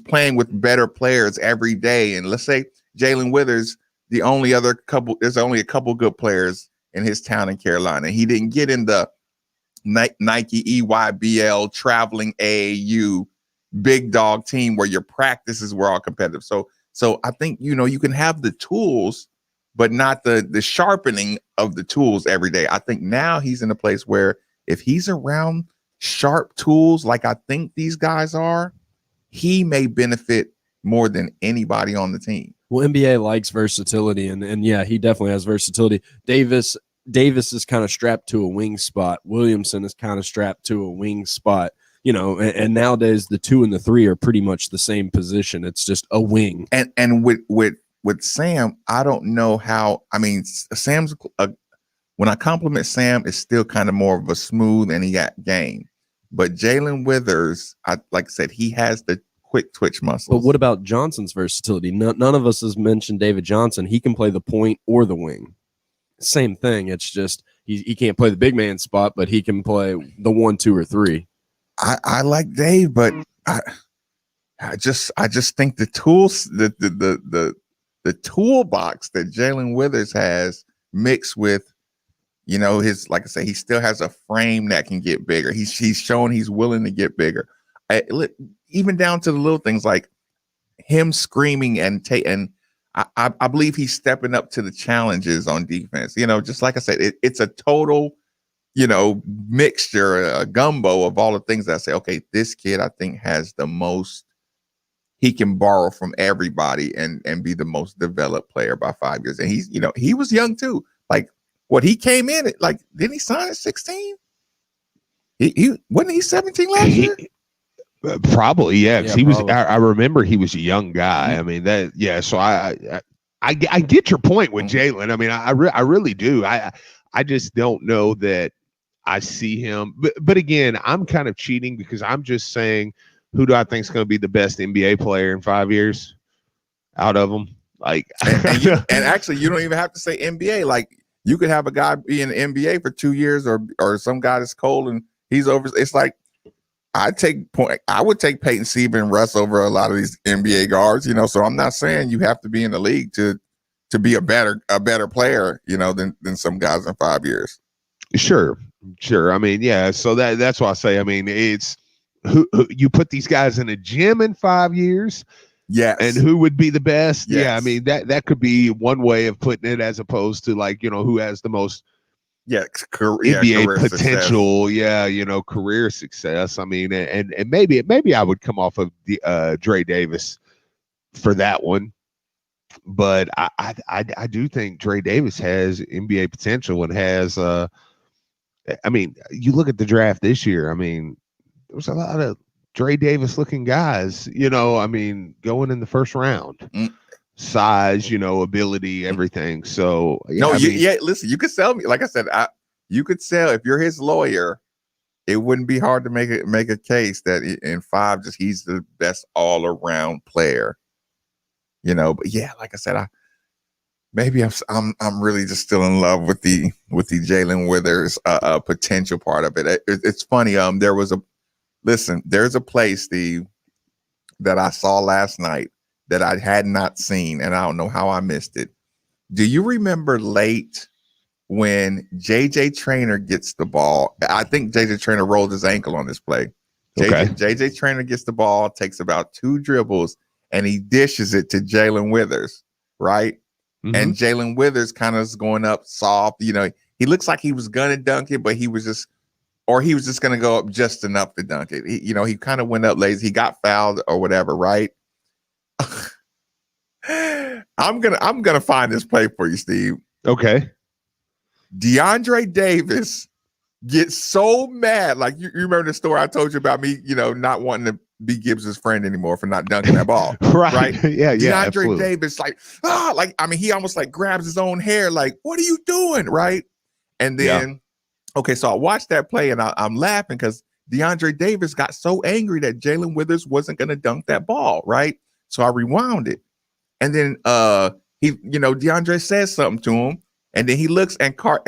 playing with better players every day. And let's say Jalen Withers, there's only a couple good players in his town in Carolina. He didn't get in the Nike EYBL traveling AAU big dog team where your practices were all competitive. So I think, you know, you can have the tools, but not the sharpening of the tools every day. I think now he's in a place where if he's around sharp tools, like I think these guys are, he may benefit more than anybody on the team. Well, NBA likes versatility, and yeah, he definitely has versatility. Davis is kind of strapped to a wing spot. Williamson is kind of strapped to a wing spot. You know, and nowadays the 2 and the 3 are pretty much the same position. It's just a wing. And with Sam, I don't know how. I mean, Sam's when I compliment Sam, it's still kind of more of a smooth and he got game. But Jalen Withers, like I said, he has the quick twitch muscles. But what about Johnson's versatility? None of us has mentioned David Johnson. He can play the point or the wing. Same thing. It's just he can't play the big man spot, but he can play the 1, 2, or 3. I like Dave, but I just think the tools, the toolbox that Jalen Withers has mixed with, you know, his, like I say, he still has a frame that can get bigger. He's shown he's willing to get bigger. Even down to the little things like him screaming and I believe he's stepping up to the challenges on defense. You know, just like I said, it's a total, you know, mixture, a gumbo of all the things that I say, okay, this kid I think has the most, he can borrow from everybody and be the most developed player by 5 years. And he's, you know, he was young too. Like what he came in at, like, didn't he sign at 16? He wasn't he 17 last year? Probably, yeah. Because he probably. was. I remember he was a young guy. I mean that. Yeah. So I get your point with Jalen. I mean, I really do. I just don't know that I see him. But again, I'm kind of cheating because I'm just saying, who do I think is going to be the best NBA player in 5 years out of them? Like, and actually, you don't even have to say NBA. Like, you could have a guy be in the NBA for 2 years, or some guy that's cold and he's over. It's like I would take Peyton Sieben and Russ over a lot of these NBA guards. You know, so I'm not saying you have to be in the league to be a better player, you know, than some guys in 5 years. Sure. I mean, yeah. So that's why I say, I mean, it's who you put these guys in a gym in 5 years. Yes. And who would be the best? Yes. Yeah. I mean, that could be one way of putting it, as opposed to, like, you know, who has the most NBA career potential. Success. Yeah. You know, career success. I mean, and maybe I would come off of the Dre Davis for that one. But I do think Dre Davis has NBA potential and has, I mean, you look at the draft this year. I mean, there was a lot of Dre Davis looking guys, you know, I mean, going in the first round, size, you know, ability, everything. So, yeah, listen, you could sell me. Like I said, you could sell, if you're his lawyer, it wouldn't be hard to make a case that in 5, he's the best all around player, you know. But yeah, like I said, I'm really just still in love with the Jalen Withers potential part of it. It's funny. There's a place, that I saw last night that I had not seen, and I don't know how I missed it. Do you remember late when JJ Trainer gets the ball? I think JJ Trainer rolled his ankle on this play. JJ Trainer gets the ball, takes about 2 dribbles, and he dishes it to Jalen Withers, right? And Jalen Withers kind of is going up soft. You know, he looks like he was gonna dunk it, but he was just gonna go up just enough to dunk it. He kind of went up lazy. He got fouled or whatever, right? I'm gonna find this play for you, Steve. Okay. DeAndre Davis gets so mad. Like you remember the story I told you about me, not wanting to be Gibbs's friend anymore for not dunking that ball. Right. Yeah. DeAndre Absolutely. Davis, he almost like grabs his own hair, like, what are you doing? Right. And then, okay, so I watched that play and I'm laughing because DeAndre Davis got so angry that Jalen Withers wasn't going to dunk that ball. Right. So I rewound it. And then DeAndre says something to him, and then he looks and Carly,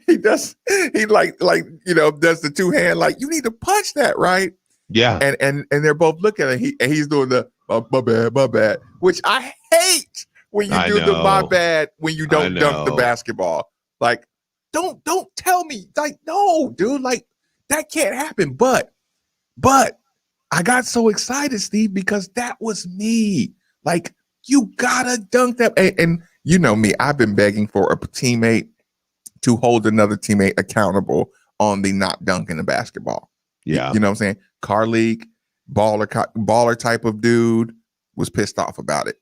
does the 2-hand, like, you need to punch that, right? Yeah. And they're both looking at him, and he's doing the my bad, which I hate when you do the my bad when you don't dunk the basketball. Like, don't tell me, like, no, dude, like, that can't happen. But I got so excited, Steve, because that was me. Like, you gotta dunk that. And you know me, I've been begging for a teammate to hold another teammate accountable on the not dunking the basketball. Yeah. You know what I'm saying? Carleague, baller type of dude, was pissed off about it.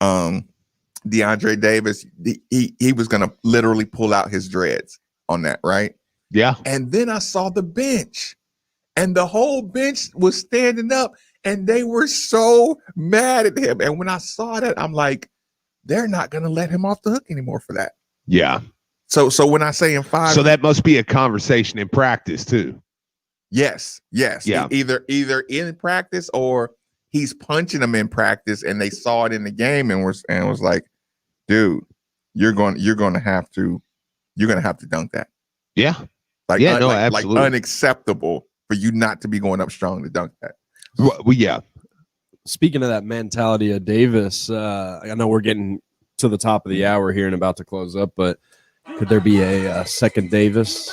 DeAndre Davis, he was gonna literally pull out his dreads on that, right? Yeah. And then I saw the bench, and the whole bench was standing up, and they were so mad at him. And when I saw that, I'm like, they're not gonna let him off the hook anymore for that. Yeah. So when I say in 5, so that must be a conversation in practice too. Yes. Yeah. Either in practice or he's punching them in practice, and they saw it in the game and was like, dude, you're going to have to dunk that. Yeah. Absolutely. Like unacceptable for you not to be going up strong to dunk that. Well, yeah. Speaking of that mentality of Davis, I know we're getting to the top of the hour here and about to close up, but could there be a second Davis?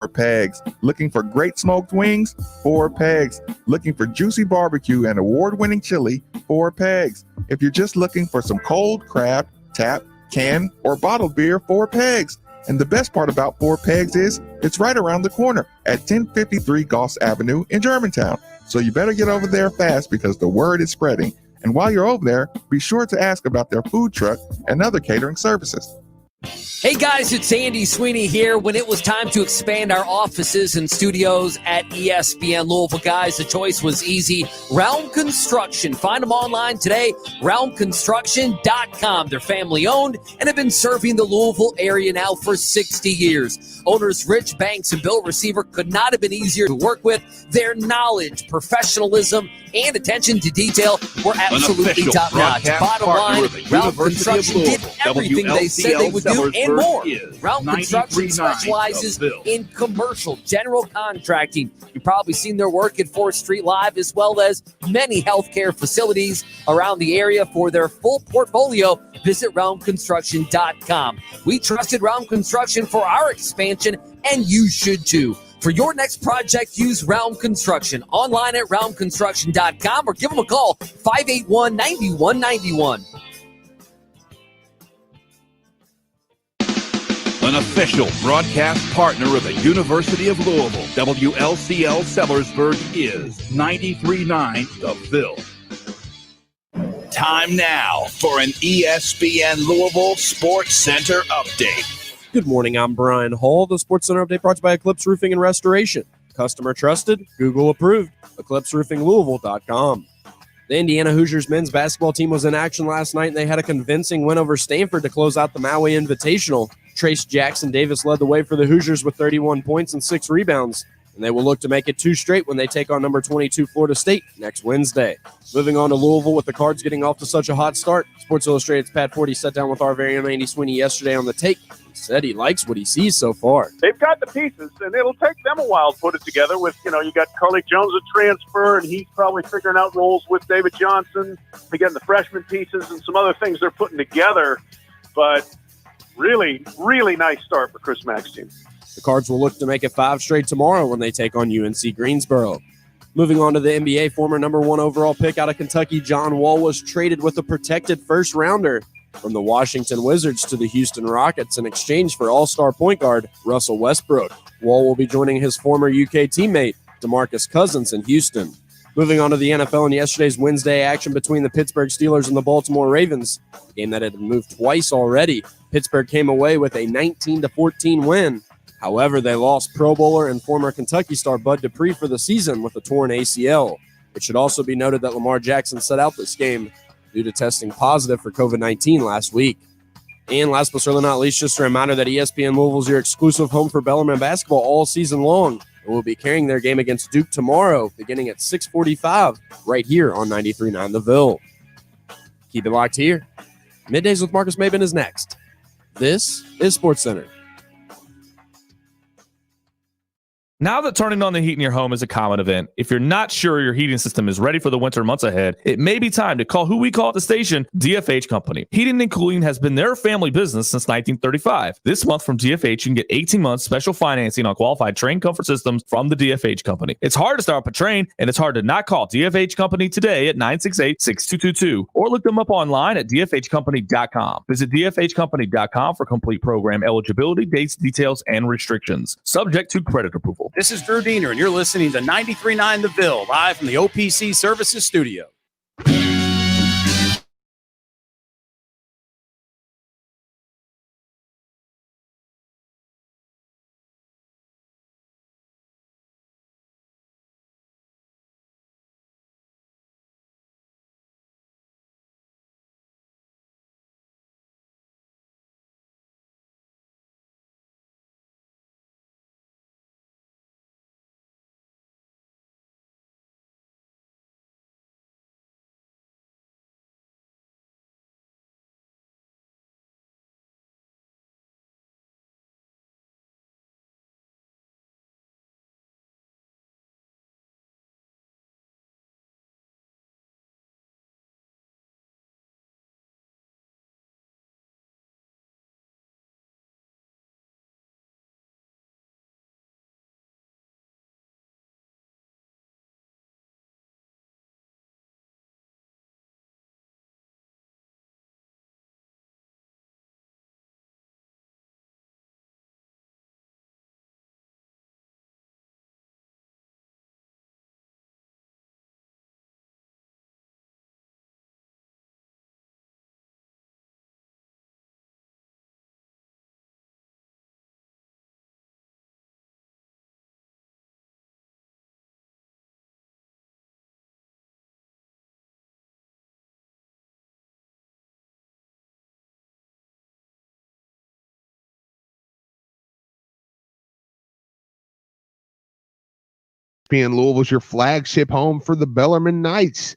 Pegs. Looking for great smoked wings? 4 Pegs. Looking for juicy barbecue and award-winning chili? 4 Pegs. If you're just looking for some cold craft, tap, can, or bottled beer? 4 Pegs. And the best part about 4 Pegs is it's right around the corner at 1053 Goss Avenue in Germantown. So you better get over there fast because the word is spreading. And while you're over there, be sure to ask about their food truck and other catering services. Hey guys, it's Andy Sweeney here. When it was time to expand our offices and studios at ESPN Louisville, guys, the choice was easy. Realm Construction. Find them online today, realmconstruction.com. They're family owned and have been serving the Louisville area now for 60 years. Owners Rich Banks and Bill Receiver could not have been easier to work with. Their knowledge, professionalism, and attention to detail were absolutely top-notch. Bottom line, Realm Construction did everything they said they would do and more. Realm Construction specializes in commercial general contracting. You've probably seen their work at 4th Street Live, as well as many healthcare facilities around the area. For their full portfolio, visit realmconstruction.com. We trusted Realm Construction for our expansion, and you should too. For your next project, use Realm Construction. Online at realmconstruction.com or give them a call, 581-9191. An official broadcast partner of the University of Louisville, WLCL Sellersburg is 93.9 The Ville. Time now for an ESPN Louisville Sports Center update. Good morning, I'm Brian Hall. The Sports Center update brought to you by Eclipse Roofing and Restoration. Customer trusted, Google approved, EclipseRoofingLouisville.com. The Indiana Hoosiers men's basketball team was in action last night, and they had a convincing win over Stanford to close out the Maui Invitational. Trace Jackson Davis led the way for the Hoosiers with 31 points and 6 rebounds, and they will look to make it 2 straight when they take on number 22 Florida State next Wednesday. Moving on to Louisville, with the Cards getting off to such a hot start, Sports Illustrated's Pat Forty sat down with our very own Andy Sweeney yesterday on the take. He said he likes what he sees so far. They've got the pieces, and it'll take them a while to put it together. With, you got Carly Jones at transfer, and he's probably figuring out roles with David Johnson. Again, the freshman pieces and some other things they're putting together. But really, really nice start for Chris Mack's team. The Cards will look to make it 5 straight tomorrow when they take on UNC Greensboro. Moving on to the NBA, former number 1 overall pick out of Kentucky, John Wall, was traded with a protected first-rounder from the Washington Wizards to the Houston Rockets in exchange for all-star point guard Russell Westbrook. Wall will be joining his former UK teammate DeMarcus Cousins in Houston. Moving on to the NFL in yesterday's Wednesday action between the Pittsburgh Steelers and the Baltimore Ravens, a game that had moved twice already. Pittsburgh came away with a 19-14 win. However, they lost Pro Bowler and former Kentucky star Bud Dupree for the season with a torn ACL. It should also be noted that Lamar Jackson sat out this game due to testing positive for COVID-19 last week. And last but certainly not least, just a reminder that ESPN Louisville is your exclusive home for Bellarmine basketball all season long. And we'll be carrying their game against Duke tomorrow, beginning at 6:45, right here on 93.9 The Ville. Keep it locked here. Middays with Marcus Maben is next. This is Sports Center. Now that turning on the heat in your home is a common event, if you're not sure your heating system is ready for the winter months ahead, it may be time to call who we call at the station, DFH Company. Heating and cooling has been their family business since 1935. This month from DFH, you can get 18 months special financing on qualified Trane comfort systems from the DFH Company. It's hard to start up a Trane, and it's hard to not call DFH Company today at 968-6222, or look them up online at dfhcompany.com. Visit dfhcompany.com for complete program eligibility, dates, details, and restrictions. Subject to credit approval. This is Drew Diener, and you're listening to 93.9 The Ville, live from the OPC Services Studio. ESPN Louisville's your flagship home for the Bellarmine Knights.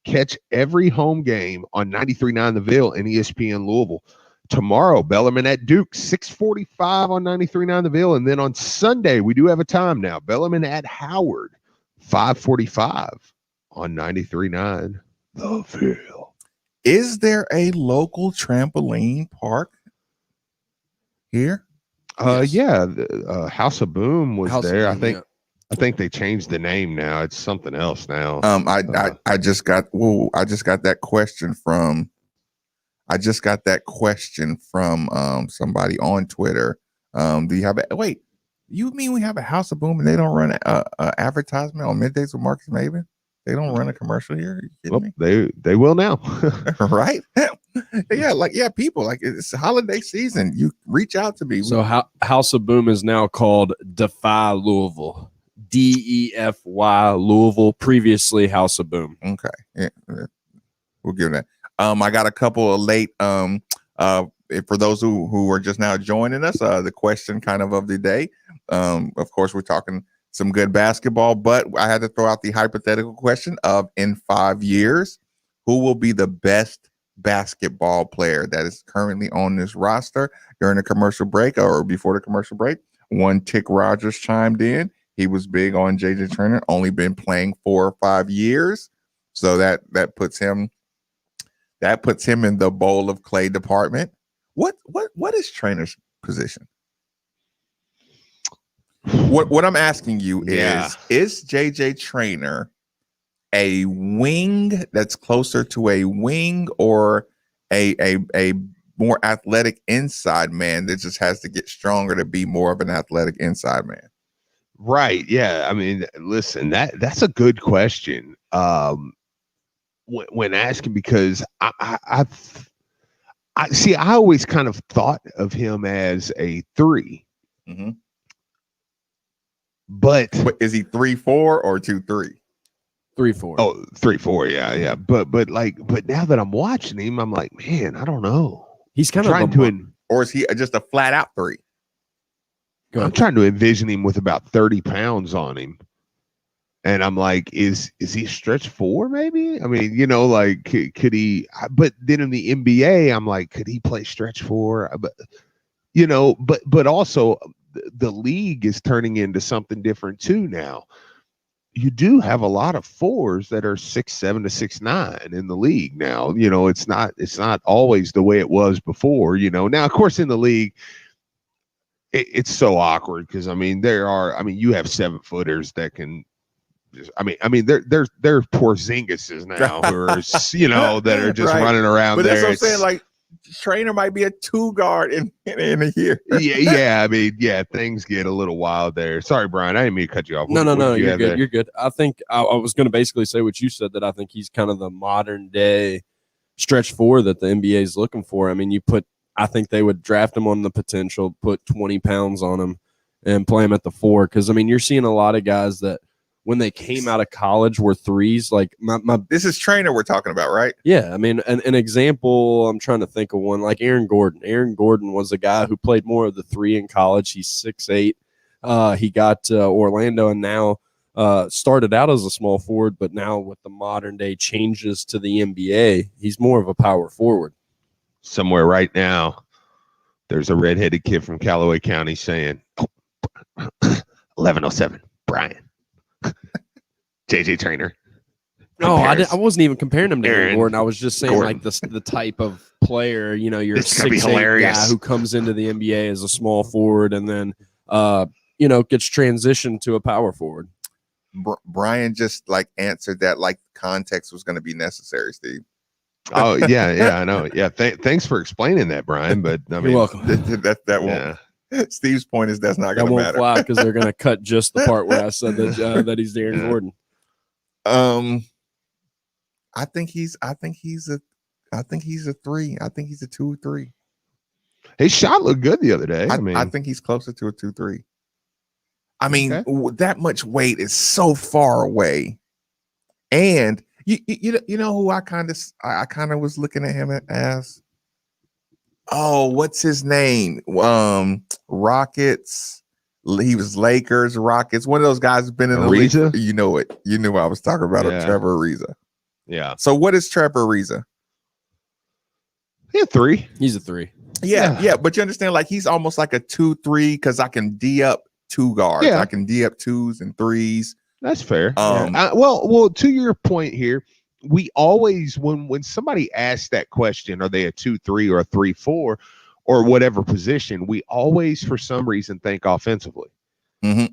Catch every home game on 93.9 The Ville and ESPN Louisville. Tomorrow, Bellarmine at Duke, 6:45 on 93.9 The Ville. And then on Sunday, we do have a time now. Bellarmine at Howard, 5:45 on 93.9 The Ville. Is there a local trampoline park here? Yeah, the House of Boom was House of there. Boom, I think they changed the name now. It's something else now. I just got that question from somebody on Twitter. Do you have a wait? You mean we have a House of Boom and they don't run a advertisement on Middays with Marcus Maven? They don't run a commercial here? Are you kidding me? They will now. Right? People, like, it's holiday season. You reach out to me. So House of Boom is now called Defy Louisville. DEFY Louisville, previously House of Boom. Okay. Yeah, we'll give that. I got a couple of late for those who are just now joining us, the question kind of the day. Of course, we're talking some good basketball, but I had to throw out the hypothetical question of, in 5 years, who will be the best basketball player that is currently on this roster? During the commercial break or before the commercial break, one Tick Rogers chimed in. He was big on JJ Traynor, only been playing 4 or 5 years. So that puts him in the bowl of clay department. What is Traynor's position? What I'm asking you is JJ Traynor a wing that's closer to a wing, or a more athletic inside man that just has to get stronger to be more of an athletic inside man? Right. Yeah. I mean, listen, that's a good question. When asking, because I see, I always kind of thought of him as a 3. Mm-hmm. But is he 3-4 or 2-3? 3-4. Oh, 3-4. Yeah. But now that I'm watching him, I'm like, man, I don't know. He's kind trying to, or is he just a flat out 3? I'm trying to envision him with about 30 pounds on him. And I'm like, is he stretch 4 maybe? I mean, like, could he, but then in the NBA, I'm like, could he play stretch 4? But also the league is turning into something different too now. You do have a lot of 4s that are 6'7" to 6'9" in the league now. It's not always the way it was before. Now, of course, in the league, it's so awkward because you have 7-footers that can. They're Porzingises now, who are, that are just running around. But that's what I'm saying. Like, Traynor might be a 2 guard in a year. yeah. Things get a little wild there. Sorry, Brian, I didn't mean to cut you off. No, you're good. You're good. I think I was going to basically say what you said, that I think he's kind of the modern day stretch 4 that the NBA is looking for. I mean, I think they would draft him on the potential, put 20 pounds on him, and play him at the 4. Because you're seeing a lot of guys that, when they came out of college, were 3s. Like this is Traynor we're talking about, right? Yeah, I mean, an example, I'm trying to think of one, like Aaron Gordon. Aaron Gordon was a guy who played more of the 3 in college. He's 6'8". He got Orlando, and now started out as a small forward, but now with the modern day changes to the NBA, he's more of a power forward. Somewhere right now, there's a redheaded kid from Callaway County saying, 1107, Brian. JJ Traynor. No, I wasn't even comparing him to Aaron Gordon. I was just saying like the type of player, you're a 6'8" guy who comes into the NBA as a small forward and then gets transitioned to a power forward. Brian just like answered that like context was going to be necessary, Steve. Oh yeah, I know. Yeah, thanks for explaining that, Brian. But I mean, you're welcome. That won't. Steve's point is that's not going to matter. That won't fly because they're going to cut just the part where I said that he's Aaron Gordon. I think he's a 3. I think he's a 2-3. His shot looked good the other day. I think he's closer to a 2-3. I mean, that much weight is so far away, and you know who I kind of was looking at him as. Oh, what's his name? Rockets. He was Lakers, Rockets. One of those guys has been in the league. Ariza? You know it. You knew what I was talking about. Yeah. Trevor Ariza. Yeah. So what is Trevor Ariza? Yeah, 3. He's a 3. Yeah. But you understand, like he's almost like a 2-3 because I can D up 2 guards. Yeah. I can D up 2s and 3s. That's fair. Um, well, to your point here, we always when somebody asks that question, are they a 2-3 or a 3-4 or whatever position, we always for some reason think offensively.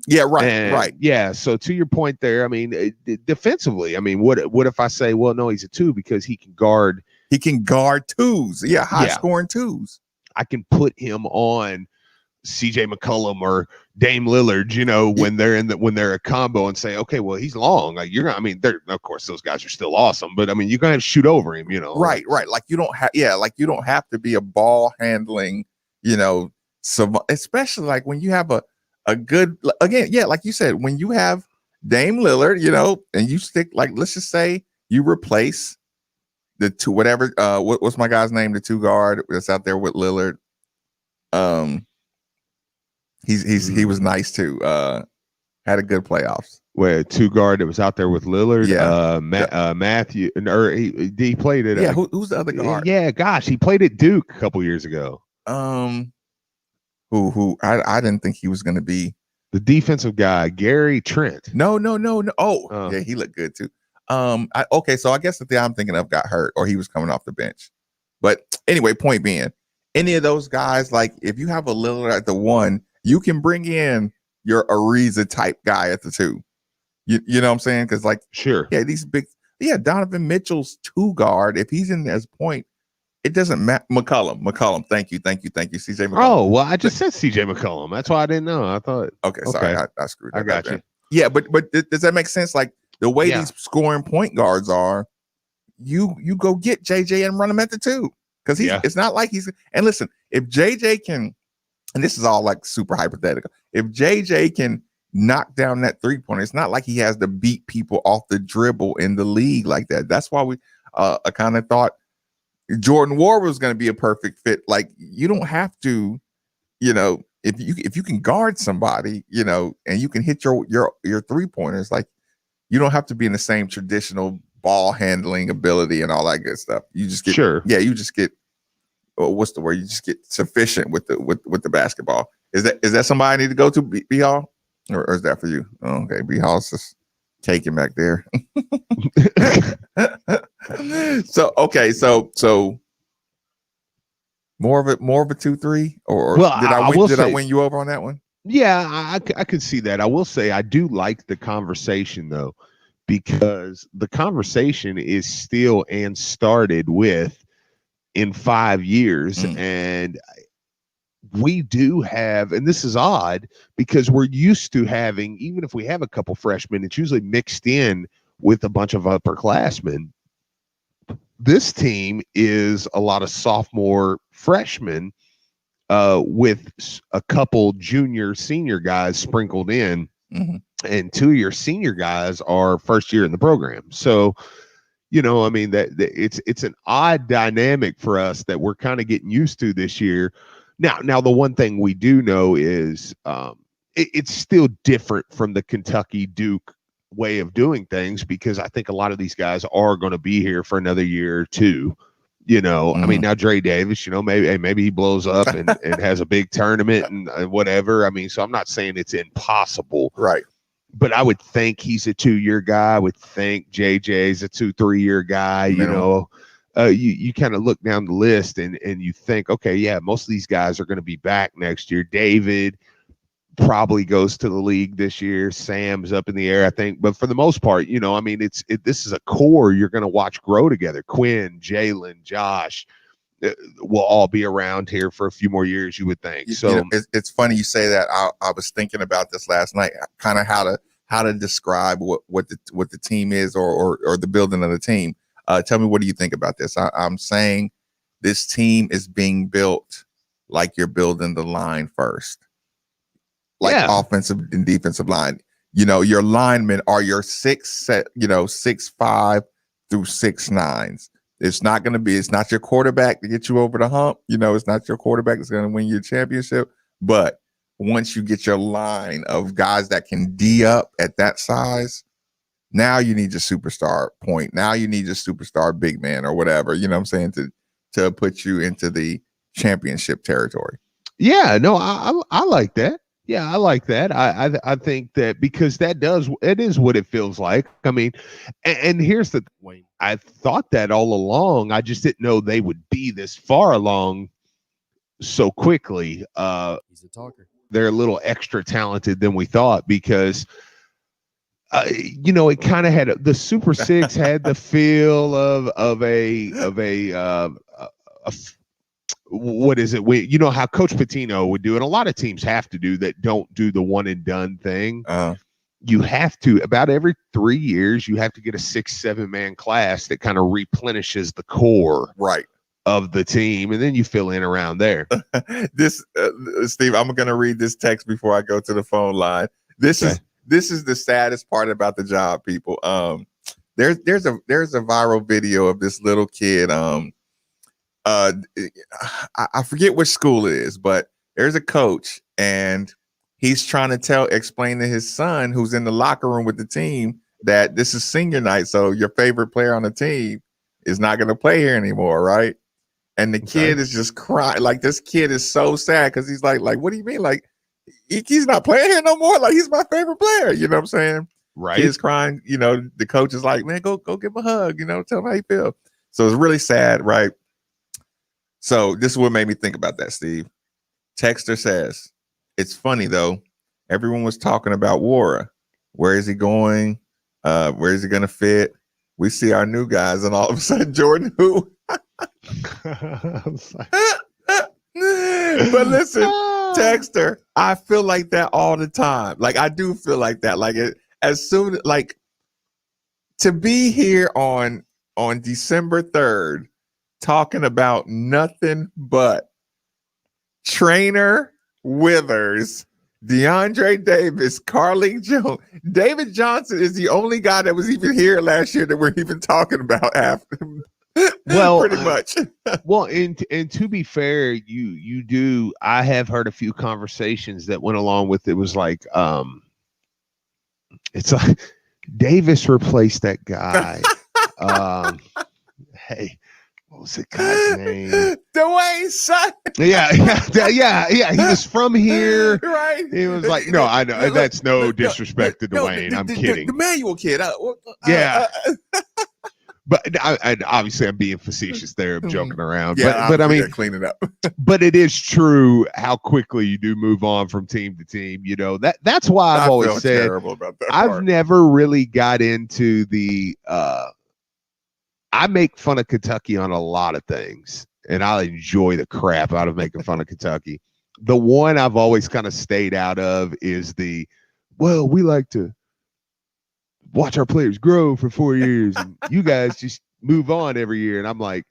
Yeah, right, And, right. Yeah. So to your point there, I mean, defensively, I mean, what if I say, well, no, he's a 2 because he can guard 2s. Yeah, high scoring 2s. I can put him on CJ McCollum or Dame Lillard, you know, when they're a combo and say, okay, well, he's long. Like you're gonna, I mean, of course those guys are still awesome, but I mean, you're gonna have to shoot over him, you know. Right. Like you don't have to be a ball handling, you know, especially like when you have a good, again, yeah, like you said, when you have Dame Lillard, you know, and you stick, like, let's just say you replace the 2, whatever, what's my guy's name, the 2 guard that's out there with Lillard. He was nice too. Had a good playoffs. Where 2 guard that was out there with Lillard, Yeah. Matthew, or he played it. Yeah, who's the other guard? Yeah, gosh, he played at Duke a couple years ago. Who I didn't think he was going to be the defensive guy, Gary Trent. No. Oh, yeah, he looked good too. Okay, so I guess the thing I'm thinking of got hurt, or he was coming off the bench. But anyway, point being, any of those guys, like if you have a Lillard at the 1, you can bring in your Ariza type guy at the 2. You know what I'm saying? Because like, sure, yeah, these big, Donovan Mitchell's 2 guard. If he's in as point, it doesn't matter. McCollum. Thank you, CJ McCollum. Oh well, I just said CJ McCollum. That's why I didn't know. I thought. Okay, sorry, I screwed. I got you. Yeah, but does that make sense? Like the way these scoring point guards are, you go get JJ and run him at the 2 because it's not like he's. And listen, if JJ can, and this is all like super hypothetical, if JJ can knock down that 3-pointer, it's not like he has to beat people off the dribble in the league like that. That's why we I kind of thought Jordan Ward was going to be a perfect fit. Like you don't have to, you know, if you can guard somebody, you know, and you can hit your 3-pointers, like you don't have to be in the same traditional ball handling ability and all that good stuff. You just get you just get what's the word? You just get sufficient with the basketball. Is that somebody I need to go to, B Hall, or is that for you? Oh, okay, B Hall's just taking back there. So more of a 2-3, or well, did I win you over on that one? Yeah, I could see that. I will say I do like the conversation though, because the conversation is still and started with in 5 years, and we do have, and this is odd because we're used to having, even if we have a couple freshmen, it's usually mixed in with a bunch of upperclassmen. This team is a lot of sophomore freshmen with a couple junior, senior guys sprinkled in, and 2 of your senior guys are first year in the program. So, you know, I mean, that it's an odd dynamic for us that we're kind of getting used to this year. Now, the one thing we do know is it's still different from the Kentucky Duke way of doing things, because I think a lot of these guys are going to be here for another year or 2. You know, I mean, now Dre Davis, you know, maybe he blows up and has a big tournament and whatever. I mean, so I'm not saying it's impossible, right? But I would think he's a 2-year guy. I would think JJ's a 2-3-year guy. You know, you kind of look down the list and you think, okay, yeah, most of these guys are going to be back next year. David probably goes to the league this year. Sam's up in the air, I think. But for the most part, you know, I mean, this is a core you're going to watch grow together. Quinn, Jalen, Josh will all be around here for a few more years, you would think. So you know, it's funny you say that. I was thinking about this last night, kind of how to describe what the team is or the building of the team. Tell me, what do you think about this? I'm saying this team is being built like you're building the line first. Like offensive and defensive line, you know, your linemen are your 6'5" through 6'9". It's not your quarterback to get you over the hump. You know, it's not your quarterback that's going to win your championship, but once you get your line of guys that can D up at that size, now you need your superstar point. Now you need your superstar big man or whatever, you know what I'm saying, to put you into the championship territory. Yeah, no, I like that. Yeah, I like that. I think that because it is what it feels like. I mean, and here's the thing. I thought that all along. I just didn't know they would be this far along so quickly. He's a talker. They're a little extra talented than we thought because it kind of had the Super Six had the feel of a what is it? You know how Coach Pitino would do, and a lot of teams have to do that. Don't do the one and done thing. You have to about every 3 years. You have to get a 6-7 man class that kind of replenishes the core of the team, and then you fill in around there. This Steve, I'm gonna read this text before I go to the phone line. This is the saddest part about the job, people. There's a viral video of this little kid. I forget which school it is, but there's a coach and he's trying to explain to his son who's in the locker room with the team that this is senior night. So your favorite player on the team is not going to play here anymore. Right. And the kid is just crying. Like, this kid is so sad because he's like, what do you mean? Like, he's not playing here no more. Like, he's my favorite player. You know what I'm saying? Right. Kid's crying. You know, the coach is like, man, go give him a hug. You know, tell him how you feel. So it's really sad. Right. So this is what made me think about that, Steve. Texter says, it's funny, though. Everyone was talking about Wara. Where is he going? Where is he going to fit? We see our new guys, and all of a sudden, Jordan, who? But listen, Texter, I feel like that all the time. Like, I do feel like that. Like, to be here on December 3rd, talking about nothing but Trainer, Withers, DeAndre Davis, Carlik Jones. David Johnson is the only guy that was even here last year that we're even talking about after. Well, pretty much. Well, and to be fair, you do. I have heard a few conversations that went along with it. Was like, it's like Davis replaced that guy. Hey, what was the guy's name? Dwayne Sutton. Yeah. He was from here. Right. He was like, no, I know. That's no disrespect to Dwayne. I'm kidding. The manual kid. Yeah. But I obviously I'm being facetious there. I'm joking around. Yeah, but I mean, clean it up. But it is true how quickly you do move on from team to team. You know, that's why I've always said about that I've never really got into the I make fun of Kentucky on a lot of things, and I enjoy the crap out of making fun of Kentucky. The one I've always kind of stayed out of is we like to watch our players grow for 4 years and you guys just move on every year. And I'm like,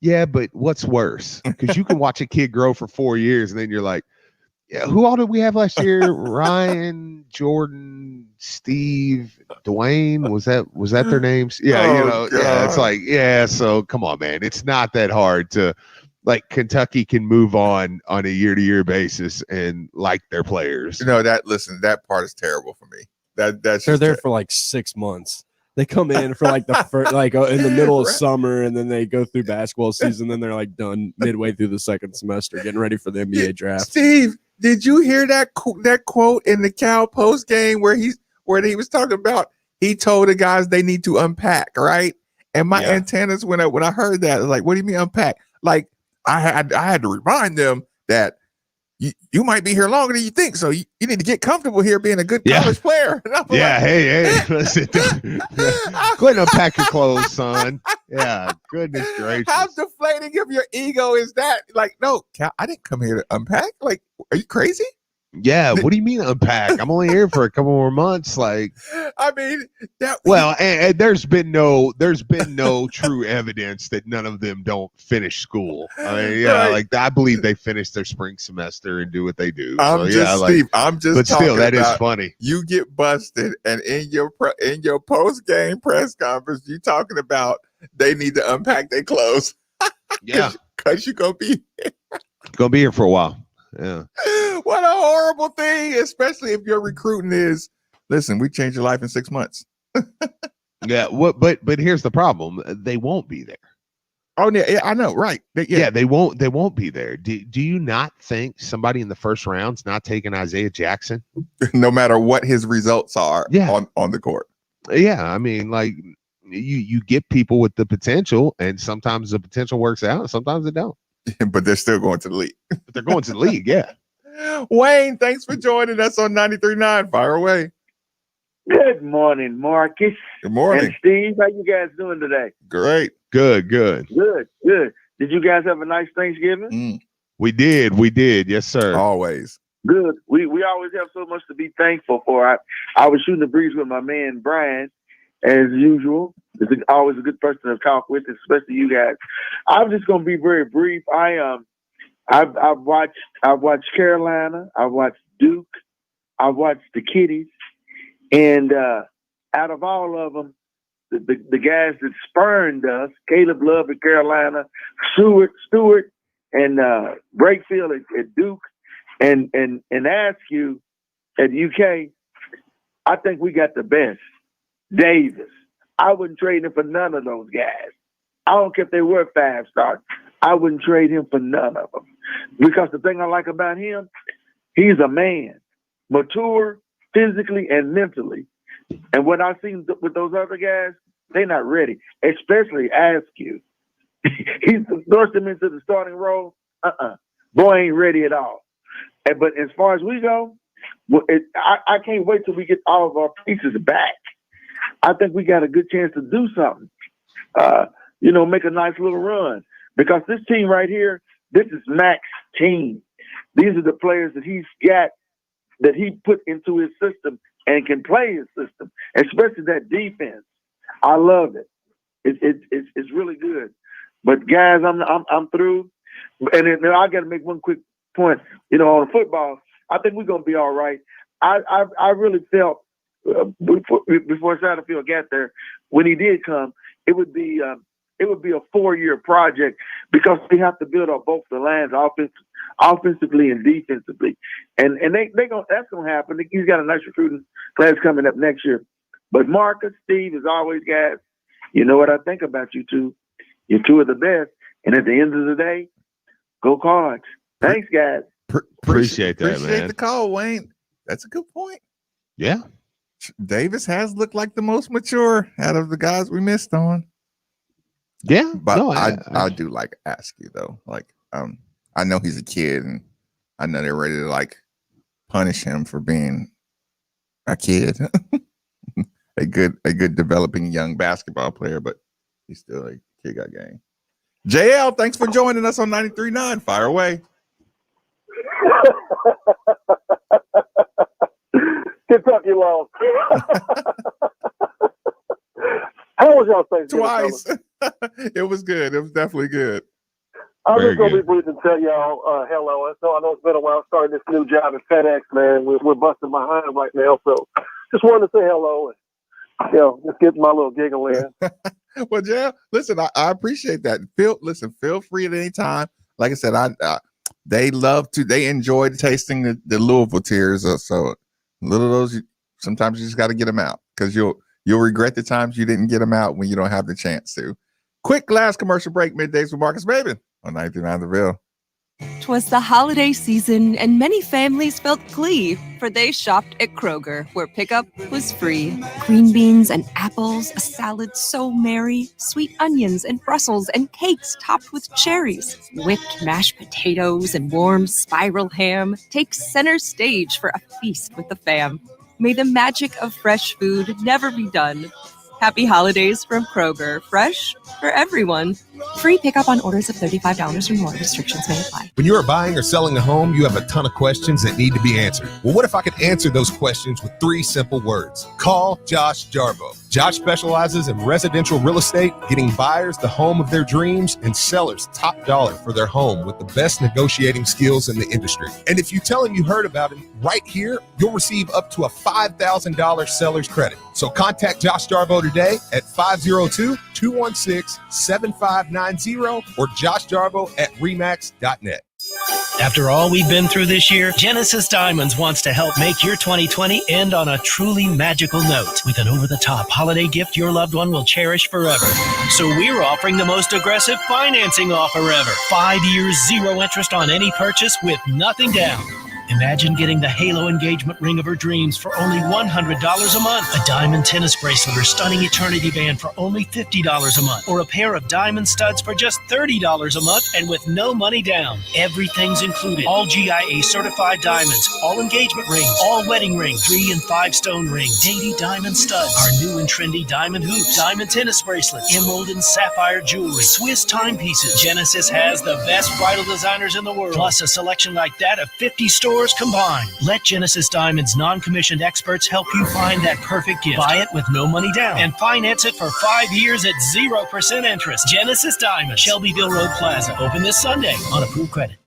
yeah, but what's worse? Because you can watch a kid grow for 4 years and then you're like, yeah, who all did we have last year? Ryan, Jordan, Steve, Dwayne. Was that their names? Yeah, yeah, it's like, yeah, so come on, man. It's not that hard to, like, Kentucky can move on a year-to-year basis and like their players. That part is terrible for me. They're there for like 6 months. They come in for like the first, like in the middle of summer, and then they go through basketball season. Then they're like done midway through the second semester, getting ready for the NBA draft. Steve, did you hear that quote in the Cal post game where he was talking about? He told the guys they need to unpack, right? And my antennas went up when I heard that. I was like, what do you mean unpack? Like, I had to remind them that you might be here longer than you think, so you need to get comfortable here being a good college player. Yeah, hey, listen. Go ahead and unpack your clothes, son. Yeah, goodness gracious. How deflating of your ego is that? Like, no, Cal, I didn't come here to unpack. Like, are you crazy? Yeah, what do you mean unpack? I'm only here for a couple more months. Like, I mean, and there's been no true evidence that none of them don't finish school. I mean, like, I believe they finish their spring semester and do what they do. But still, that is funny. You get busted, and in your post game press conference, you talking about they need to unpack their clothes. Yeah, because you're gonna be here for a while. Yeah. What a horrible thing, especially if your recruiting is, listen, we changed your life in 6 months. Yeah. But here's the problem. They won't be there. Oh yeah, I know, right? They won't be there. Do you not think somebody in the first round's not taking Isaiah Jackson? No matter what his results are on the court. Yeah, I mean, like you get people with the potential, and sometimes the potential works out, and sometimes it don't. But they're still going to the league. But they're going to the league, yeah. Wayne, thanks for joining us on 93.9. Fire away. Good morning, Marcus. Good morning. And Steve, how you guys doing today? Great. Good. Good. Did you guys have a nice Thanksgiving? We did. Yes, sir. Always. Good. We always have so much to be thankful for. I was shooting the breeze with my man Brian, as usual. It's always a good person to talk with, especially you guys. I'm just going to be very brief. I've watched Carolina. I've watched Duke. I've watched the Kitties. And out of all of them, the guys that spurned us, Caleb Love at Carolina, Stewart and Brakefield at Duke, and Askew at UK, I think we got the best. Davis. I wouldn't trade him for none of those guys. I don't care if they were 5-stars. I wouldn't trade him for none of them. Because the thing I like about him, he's a man, mature physically and mentally. And what I've seen with those other guys, they're not ready, especially Askew. He's thrust him into the starting role. Boy ain't ready at all. But as far as we go, I can't wait till we get all of our pieces back. I think we got a good chance to do something. Make a nice little run. Because this team right here, this is Mac's team. These are the players that he's got, that he put into his system and can play his system, especially that defense. I love it. It's really good. But guys, I'm through. And then I got to make one quick point. On football, I think we're gonna be all right. I really felt before Satterfield got there, when he did come, it would be a 4-year project because they have to build up both the lines, offensively and defensively, and that's gonna happen. He's got a nice recruiting class coming up next year. But Marcus, Steve, as always, guys, you know what I think about you two. You're two of the best, and at the end of the day, go Cards. Thanks, guys. Appreciate that, man. Appreciate the call, Wayne. That's a good point. Yeah. Davis has looked like the most mature out of the guys we missed on. Yeah, but no, I do like Askew though. Like, I know he's a kid, and I know they're ready to like punish him for being a kid, a good developing young basketball player, but he's still a kid got game. JL, thanks for joining us on 93.9. Fire away. Kentucky lost. How was y'all Thanksgiving? Twice. It was good. It was definitely good. I'm just going to be brief and tell y'all hello. I know it's been a while starting this new job at FedEx, man. We're busting behind right now. So just wanted to say hello and, just get my little giggle in. Well, Jeff, listen, I appreciate that. Feel free at any time. Like I said, they enjoyed tasting the Louisville tears. So little of those, sometimes you just got to get them out because you'll regret the times you didn't get them out when you don't have the chance to. Quick last commercial break, middays with Marcus Maven on 93.9 The Ville. 'Twas the holiday season, and many families felt glee, for they shopped at Kroger, where pickup was free. Green beans and apples, a salad so merry, sweet onions and Brussels, and cakes topped with cherries. Whipped mashed potatoes and warm spiral ham take center stage for a feast with the fam. May the magic of fresh food never be done. Happy holidays from Kroger, fresh for everyone. Free pickup on orders of $35 or more. Restrictions may apply. When you are buying or selling a home, you have a ton of questions that need to be answered. Well, what if I could answer those questions with 3 simple words? Call Josh Jarbo. Josh specializes in residential real estate, getting buyers the home of their dreams and sellers top dollar for their home with the best negotiating skills in the industry. And if you tell him you heard about him right here, you'll receive up to a $5,000 seller's credit. So contact Josh Jarbo today at 502-216-7590 or joshjarbo@remax.net. After all we've been through this year, Genesis Diamonds wants to help make your 2020 end on a truly magical note with an over-the-top holiday gift your loved one will cherish forever. So we're offering the most aggressive financing offer ever. 5 years, 0 interest on any purchase with nothing down. Imagine getting the Halo engagement ring of her dreams for only $100 a month, a diamond tennis bracelet or stunning eternity band for only $50 a month, or a pair of diamond studs for just $30 a month and with no money down. Everything's included. All GIA certified diamonds, all engagement rings, all wedding rings, 3 and 5 stone rings, dainty diamond studs, our new and trendy diamond hoops, diamond tennis bracelets, emerald and sapphire jewelry, Swiss timepieces. Genesis has the best bridal designers in the world, plus a selection like that of 50 stores combined. Let Genesis Diamonds non-commissioned experts help you find that perfect gift. Buy it with no money down and finance it for 5 years at 0% interest. Genesis Diamonds, Shelbyville Road Plaza. Open this Sunday on approved credit.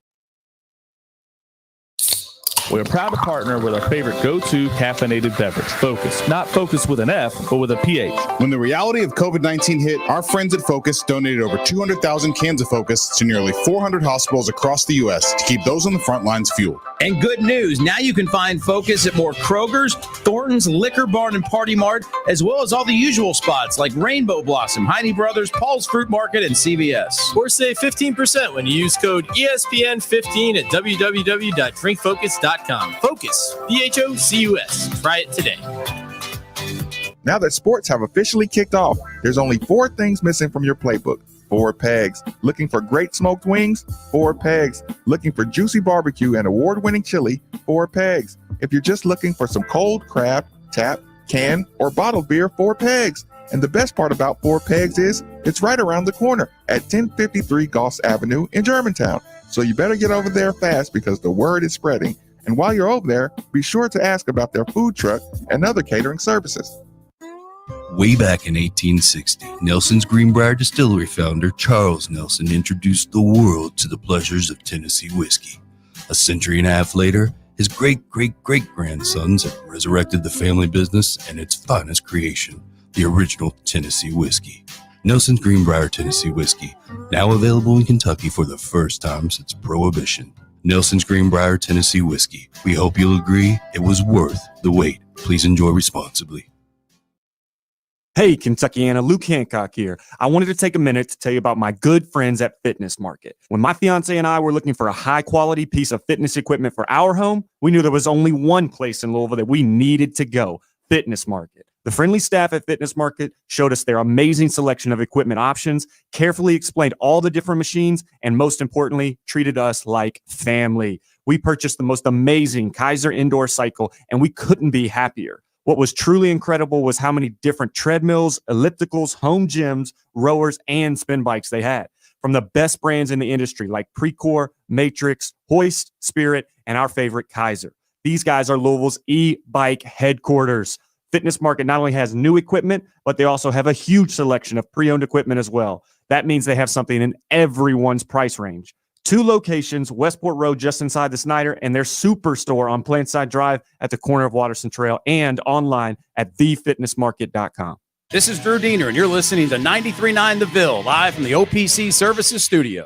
We're proud to partner with our favorite go-to caffeinated beverage, Focus. Not Focus with an F, but with a PH. When the reality of COVID-19 hit, our friends at Focus donated over 200,000 cans of Focus to nearly 400 hospitals across the U.S. to keep those on the front lines fueled. And good news, now you can find Focus at more Kroger's, Thornton's, Liquor Barn, and Party Mart, as well as all the usual spots like Rainbow Blossom, Heine Brothers, Paul's Fruit Market, and CVS. Or save 15% when you use code ESPN15 at www.drinkfocus.com. Focus, Focus. Try it today. Now that sports have officially kicked off, there's only 4 things missing from your playbook. 4 pegs. Looking for great smoked wings? 4 pegs. Looking for juicy barbecue and award-winning chili? 4 pegs. If you're just looking for some cold craft, tap, can, or bottled beer? 4 pegs. And the best part about 4 pegs is it's right around the corner at 1053 Goss Avenue in Germantown. So you better get over there fast because the word is spreading. And while you're over there, be sure to ask about their food truck and other catering services. Way back in 1860, Nelson's Greenbrier Distillery founder Charles Nelson introduced the world to the pleasures of Tennessee whiskey. A century and a half later, his great-great-great-grandsons have resurrected the family business and its finest creation, the original Tennessee whiskey. Nelson's Greenbrier Tennessee whiskey, now available in Kentucky for the first time since Prohibition. Nelson's Greenbrier Tennessee whiskey. We hope you'll agree it was worth the wait. Please enjoy responsibly. Hey, Kentuckiana, Luke Hancock here. I wanted to take a minute to tell you about my good friends at Fitness Market. When my fiance and I were looking for a high-quality piece of fitness equipment for our home, we knew there was only one place in Louisville that we needed to go, Fitness Market. The friendly staff at Fitness Market showed us their amazing selection of equipment options, carefully explained all the different machines, and most importantly, treated us like family. We purchased the most amazing Kaiser indoor cycle, and we couldn't be happier. What was truly incredible was how many different treadmills, ellipticals, home gyms, rowers, and spin bikes they had. From the best brands in the industry like Precor, Matrix, Hoist, Spirit, and our favorite Kaiser. These guys are Louisville's e-bike headquarters. Fitness Market not only has new equipment, but they also have a huge selection of pre-owned equipment as well. That means they have something in everyone's price range. 2 locations, Westport Road just inside the Snyder, and their superstore on Plantside Drive at the corner of Watterson Trail, and online at thefitnessmarket.com. This is Drew Diener, and you're listening to 93.9 The Ville, live from the OPC Services Studio.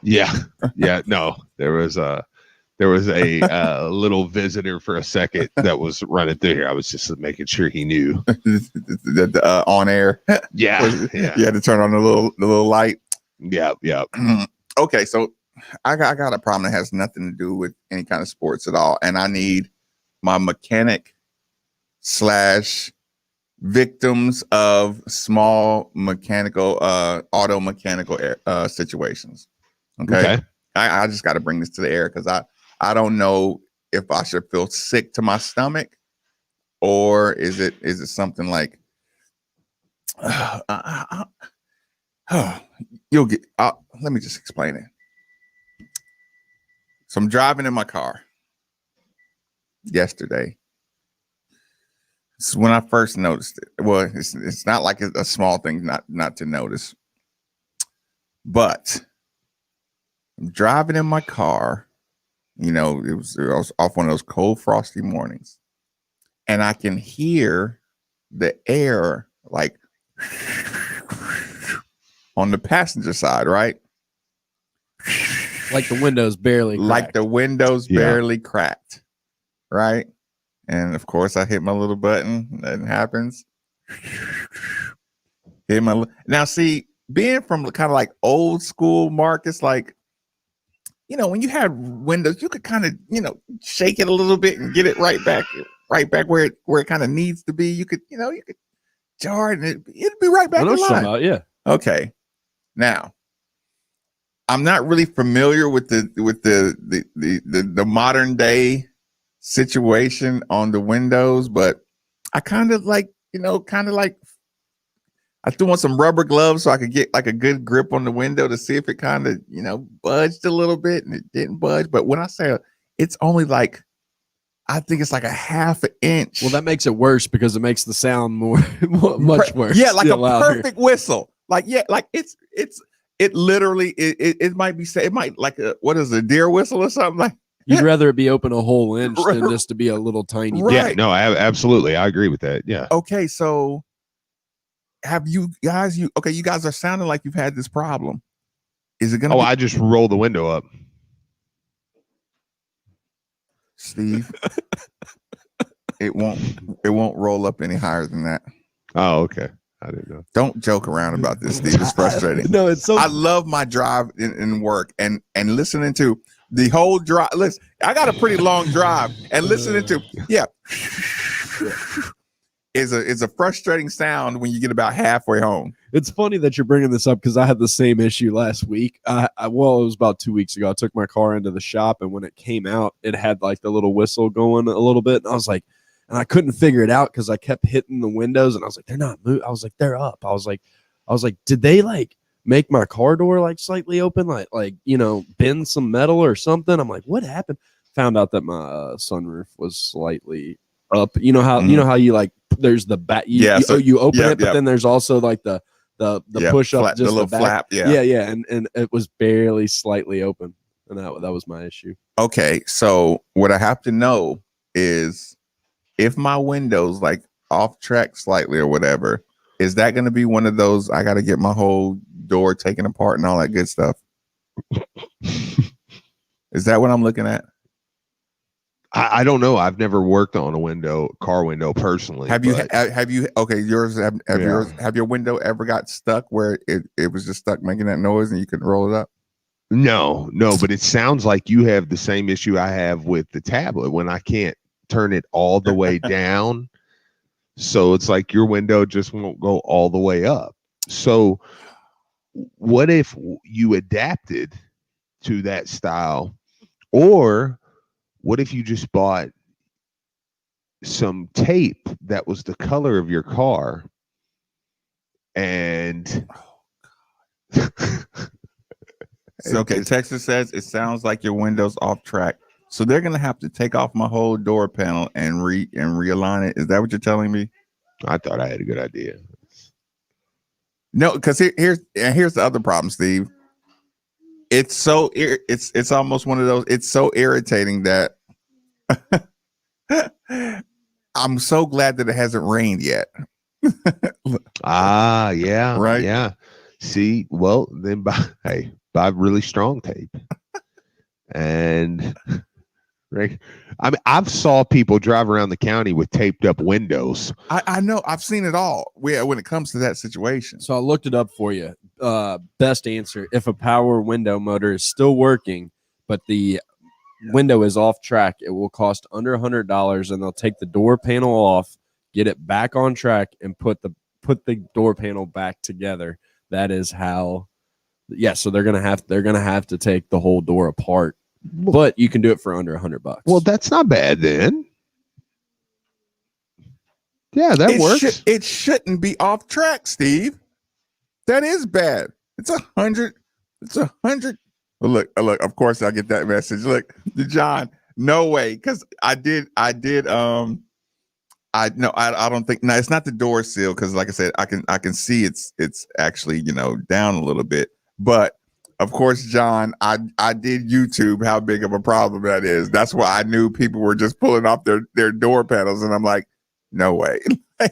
Yeah. No, there was a little visitor for a second that was running through here. I was just making sure he knew. On air. Yeah. You had to turn on the little light. Yeah. Okay, so I got a problem that has nothing to do with any kind of sports at all, and I need my mechanic / victims of small mechanical auto mechanical situations. Okay. I just got to bring this to the air because I don't know if I should feel sick to my stomach, or is it something like you'll get. Let me just explain it. So I'm driving in my car yesterday. This is when I first noticed it. Well, it's not like a small thing not to notice, but I'm driving in my car. You know, I was off one of those cold, frosty mornings, and I can hear the air like on the passenger side, right? Like the windows barely cracked. Like the windows barely cracked, right? And of course, I hit my little button. Nothing happens. Now, see, being from kind of like old school Marcus, like, you know, when you had windows, you could kind of, you know, shake it a little bit and get it right back where it kind of needs to be. You could jar it and it'd be right back in line. Yeah. Okay. Now, I'm not really familiar with the modern day situation on the windows, but I kind of like, I threw on some rubber gloves so I could get like a good grip on the window to see if it kind of, you know, budged a little bit, and it didn't budge. But when I say it's only like, I think it's like a half an inch. Well, that makes it worse because it makes the sound much worse. Yeah, like a louder. perfect whistle. Like, yeah, like it literally, it might be, it might like what is a deer whistle or something like. You'd rather it be open a whole inch than just to be a little tiny. Right. Yeah, no, absolutely. I agree with that. Yeah. Okay, so have you guys, you guys are sounding like you've had this problem. Is it gonna I just roll the window up. Steve? it won't roll up any higher than that. Oh, okay. I didn't know. Don't joke around about this, Steve. It's frustrating. No, it's so. I love my drive in work and listening to the whole drive. Listen, I got a pretty long drive, and listening to is a frustrating sound when you get about halfway home. It's funny that you're bringing this up because I had the same issue last week. It was about 2 weeks ago. I took my car into the shop, and when it came out, it had like the little whistle going a little bit, and I was like, and I couldn't figure it out because I kept hitting the windows, and I was like, they're not moving. I was like, they're up. I was like, did they like make my car door like slightly open, like you know, bend some metal or something? I'm like, what happened? Found out that my sunroof was slightly up. You know how you like there's the back. You open it, but then there's also like the push up, just the little back. flap. Yeah, and it was barely slightly open, and that was my issue. Okay, so what I have to know is if my window's like off track slightly or whatever, is that going to be one of those I got to get my whole door taken apart and all that good stuff? Is that what I'm looking at? I don't know. I've never worked on a car window personally. Have you? Okay, yours. Have your window ever got stuck where it was just stuck making that noise and you couldn't roll it up? No, but it sounds like you have the same issue I have with the tablet when I can't turn it all the way down. So it's like your window just won't go all the way up. So what if you adapted to that style? Or what if you just bought some tape that was the color of your car and okay, Texas says it sounds like your window's off track. So they're gonna have to take off my whole door panel and realign it. Is that what you're telling me? I thought I had a good idea. No, because here's the other problem, Steve. It's so it's almost one of those. It's so irritating that I'm so glad that it hasn't rained yet. Yeah, right. Yeah. See, well then buy really strong tape and. Right. I mean, I've saw people drive around the county with taped up windows. I know. I've seen it all when it comes to that situation. So I looked it up for you. Best answer: if a power window motor is still working, but the window is off track, it will cost under $100, and they'll take the door panel off, get it back on track, and put the door panel back together. That is how Yeah, so they're gonna have to take the whole door apart, but you can do it for under $100. Well, that's not bad then. Yeah, that works. It shouldn't be off track, Steve. That is bad. It's 100. It's 100. Look. Of course, I get that message. Look, John. No way, because I don't think. No, it's not the door seal. Because, like I said, I can see it's actually down a little bit. But of course, John, I did YouTube how big of a problem that is. That's why I knew people were just pulling off their door panels, and I'm like, no way. I'm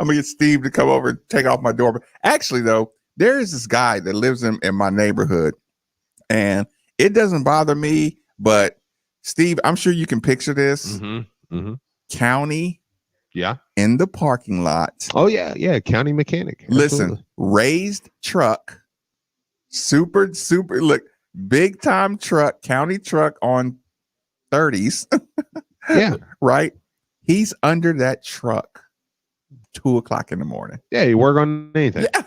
gonna get Steve to come over and take off my door. Actually, though, there is this guy that lives in my neighborhood, and it doesn't bother me. But Steve, I'm sure you can picture this. County, in the parking lot. Oh yeah, county mechanic. Listen, Absolutely. raised truck, super. Look, big time truck, county truck on 30s. Yeah, right. He's under that truck 2:00 in the morning. Yeah, you work on anything. Yeah.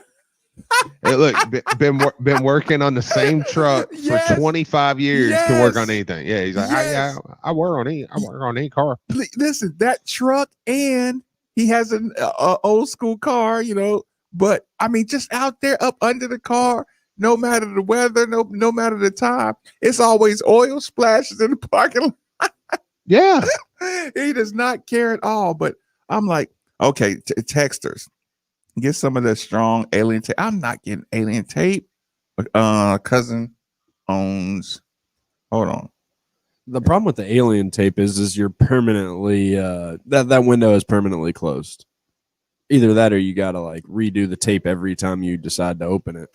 Hey, look, been working on the same truck for 25 years to work on anything. Yeah, he's like, I work on any car. Listen, that truck, and he has an old school car, But I mean, just out there up under the car, no matter the weather, no matter the time, it's always oil splashes in the parking lot. Yeah. He does not care at all. But I'm like, okay, texters, get some of that strong alien tape. I'm not getting alien tape. Cousin owns. Hold on. The problem with the alien tape is you're permanently that window is permanently closed. Either that, or you gotta redo the tape every time you decide to open it.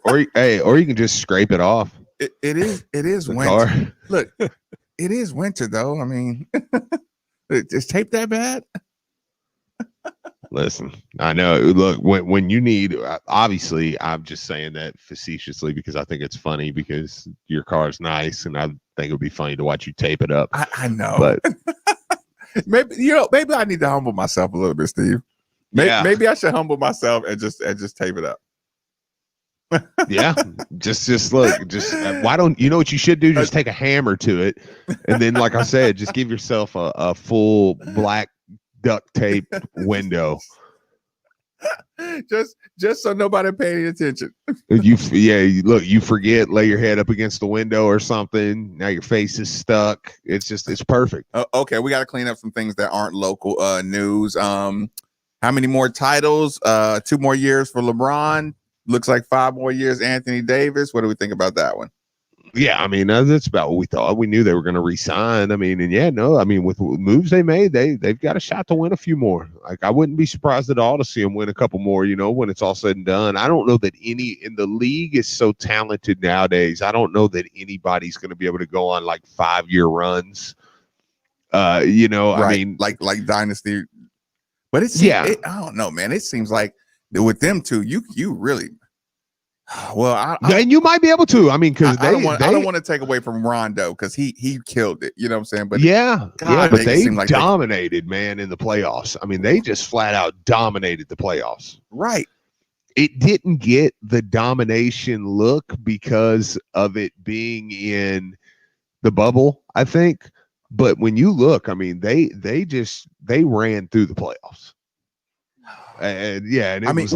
or you can just scrape it off. It is the winter. Car. Look, it is winter though. I mean, is tape that bad? Listen, I know. Look, when you need, obviously, I'm just saying that facetiously because I think it's funny because your car's nice, and I think it would be funny to watch you tape it up. I know, but maybe I need to humble myself a little bit, Steve. Maybe I should humble myself and just tape it up. Yeah, just look, why don't you know what you should do? Just take a hammer to it, and then, like I said, just give yourself a full black duct tape window. Just so nobody paying attention. You forget, lay your head up against the window or something. Now your face is stuck. It's perfect. Okay, we got to clean up some things that aren't local news. How many more titles? 2 more years for LeBron. Looks like 5 more years, Anthony Davis. What do we think about that one? Yeah, I mean, that's about what we thought. We knew they were going to re-sign. I mean, and with moves they made, they've got a shot to win a few more. Like, I wouldn't be surprised at all to see them win a couple more, when it's all said and done. I don't know that any in the league is so talented nowadays. I don't know that anybody's going to be able to go on 5-year runs. Right. I mean, like Dynasty. But I don't know, man. It seems like with them two, you really. Well, and you might be able to. I mean, because I don't want to take away from Rondo because he killed it. You know what I'm saying? But but they dominated, man, in the playoffs. I mean, they just flat out dominated the playoffs. Right. It didn't get the domination look because of it being in the bubble, I think. But when you look, I mean, they ran through the playoffs. And I mean,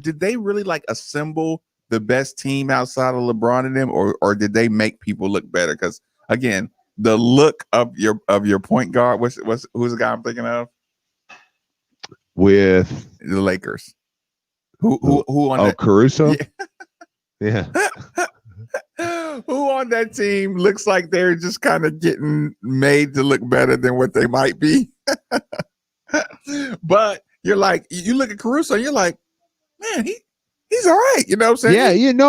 did they really assemble the best team outside of LeBron and them, or did they make people look better? Because again, the look of your point guard, who's the guy I'm thinking of with the Lakers? Who on that? Caruso? Yeah. Who on that team looks like they're just kind of getting made to look better than what they might be? But you look at Caruso, you're like, man, he's all right. You know what I'm saying?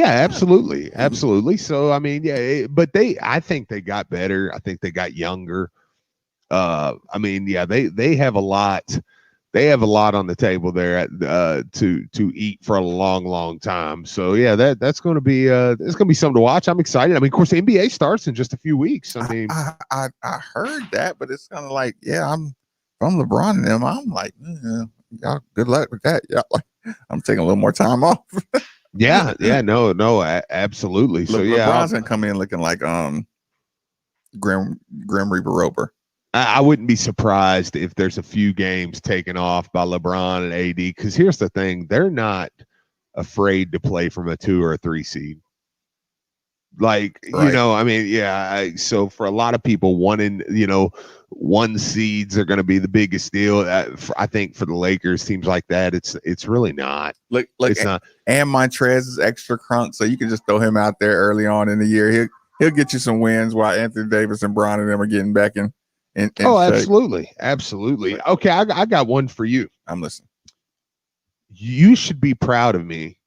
Absolutely. So I mean, but I think they got better. I think they got younger. I mean, they have a lot. They have a lot on the table there to eat for a long, long time. So that's going to be it's going to be something to watch. I'm excited. I mean, of course, the NBA starts in just a few weeks. I mean, I heard that, but it's kind of like, I'm from LeBron and them. I'm like, y'all good luck with that. I'm taking a little more time off. Yeah, absolutely. So LeBron's gonna come in looking like Grim Reaper Roper. I wouldn't be surprised if there's a few games taken off by LeBron and AD, because here's the thing, they're not afraid to play from a 2 or a 3 seed. Like, Right. you know, I mean, so for a lot of people, 1 seeds are going to be the biggest deal. I think for the Lakers, teams like that, it's really not. Look, it's not. And Montrez is extra crunk, so you can just throw him out there early on in the year. He'll get you some wins while Anthony Davis and Bron and them are getting back in shape. Absolutely. Okay, I got one for you. I'm listening. You should be proud of me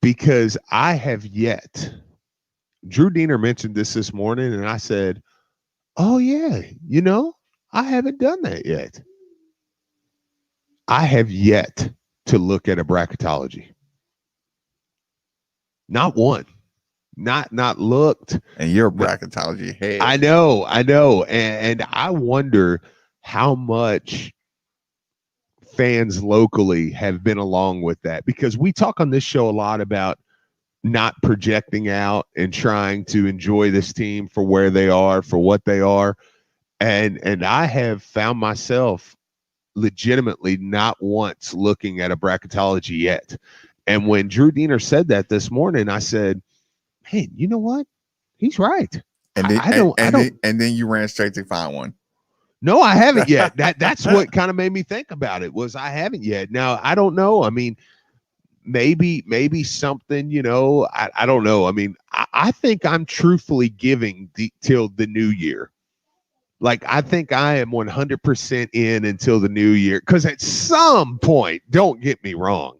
because I have yet. Drew Diener mentioned this morning, and I said, "Oh yeah, I haven't done that yet. I have yet to look at a bracketology. Not one, not looked." And you're a bracketology head. I know, and I wonder how much fans locally have been along with that, because we talk on this show a lot about not projecting out and trying to enjoy this team for where they are, for what they are. And I have found myself legitimately not once looking at a bracketology yet. And when Drew Diener said that this morning, I said, "Hey, you know what? He's right." And then you ran straight to find one. No, I haven't yet. That's what kind of made me think about it, was I haven't yet. Now, I don't know. I mean, maybe something, I don't know. I mean, I think I'm truthfully giving till the new year. Like, I think I am 100% in until the new year, because at some point, don't get me wrong,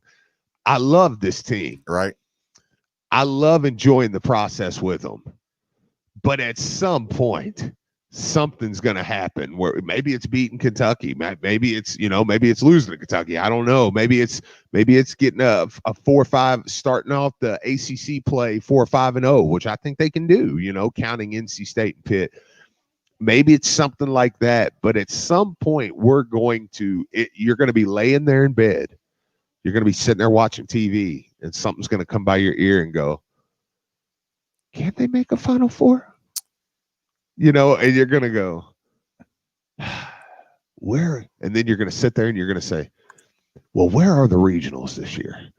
I love this team. Right. I love enjoying the process with them. But at some point, something's going to happen where maybe it's beating Kentucky. Maybe it's, maybe it's losing to Kentucky. I don't know. Maybe it's getting a 4-5, starting off the ACC play 4-5-0, which I think they can do, counting NC State and Pitt. Maybe it's something like that. But at some point, you're going to be laying there in bed. You're going to be sitting there watching TV, and something's going to come by your ear and go, "Can't they make a Final Four?" And you're going to go, "Where?" And then you're going to sit there and you're going to say, "Well, where are the regionals this year?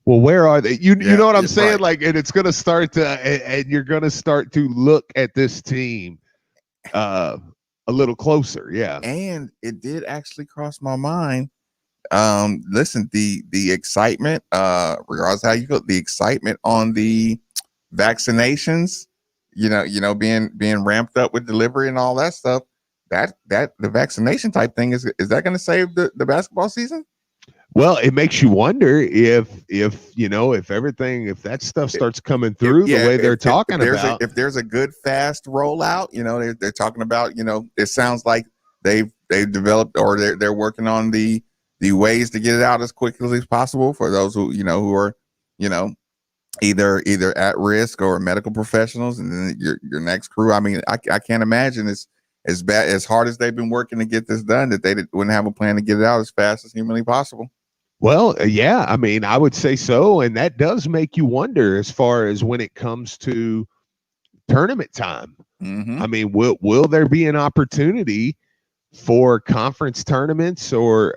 Well, where are they?" You know what I'm saying? Right. Like, and it's going to start to, and you're going to start to look at this team a little closer. Yeah. And it did actually cross my mind. Listen, the excitement, regardless of how you feel, the excitement on the vaccinations, being ramped up with delivery and all that stuff, that the vaccination type thing is that going to save the basketball season? Well, it makes you wonder if that stuff starts coming through the way they're talking about. If there's a good fast rollout, they're talking about, it sounds like they've developed, or they're working on the ways to get it out as quickly as possible for those who are, either at risk or medical professionals, and then your next crew. I mean, I can't imagine it's as bad, as hard as they've been working to get this done, that they wouldn't have a plan to get it out as fast as humanly possible. Well, yeah, I mean, I would say so. And that does make you wonder as far as when it comes to tournament time. Mm-hmm. I mean, will there be an opportunity for conference tournaments, or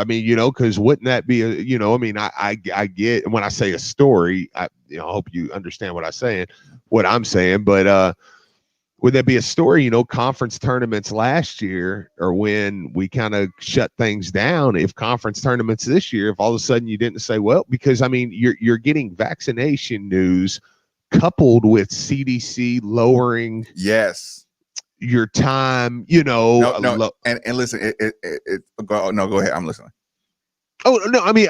because wouldn't that be I get, when I say a story, I hope you understand what I'm saying, but would that be a story, conference tournaments last year, or when we kind of shut things down, if conference tournaments this year, if all of a sudden you didn't say, well, because I mean, you're getting vaccination news coupled with CDC lowering your time, and listen, go ahead, I'm listening. Oh no, I mean,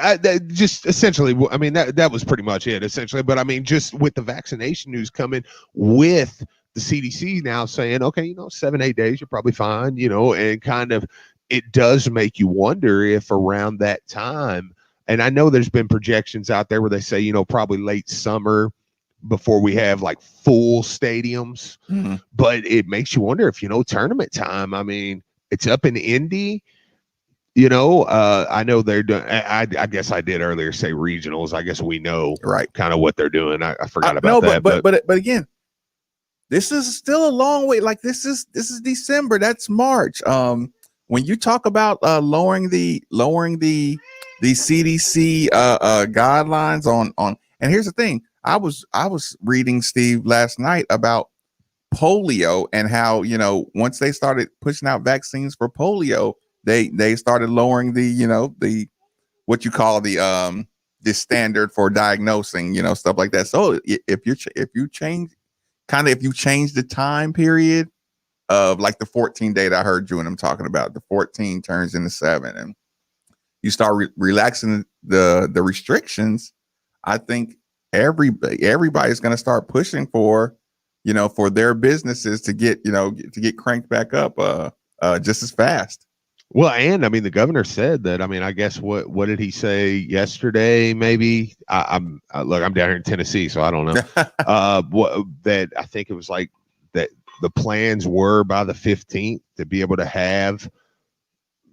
just essentially, I mean, that was pretty much it, essentially. But I mean, just with the vaccination news coming, with the CDC now saying, okay, 7-8 days, you're probably fine, and kind of, it does make you wonder if around that time, and I know there's been projections out there where they say, probably late summer, before we have like full stadiums. Mm-hmm. But it makes you wonder if, tournament time, I mean, it's up in Indy. You know, I know they're doing. I guess I did earlier say regionals. I guess we know kind of what they're doing. I forgot about that. But again, this is still a long way. Like this is December. That's March. When you talk about lowering the CDC guidelines on, and here's the thing. I was reading, Steve, last night about polio and how, you know, once they started pushing out vaccines for polio, they started lowering the what you call the standard for diagnosing, you know, stuff like that. So if you change the time period of like the 14 date, I heard you and I'm talking about, the 14 turns into 7 and you start relaxing the restrictions, I think everybody's going to start pushing for, you know, for their businesses to get cranked back up just as fast. Well, and I mean, the governor said that. I mean, I guess what did he say yesterday? Maybe I'm down here in Tennessee, so I don't know. That I think it was like that the plans were by the 15th to be able to have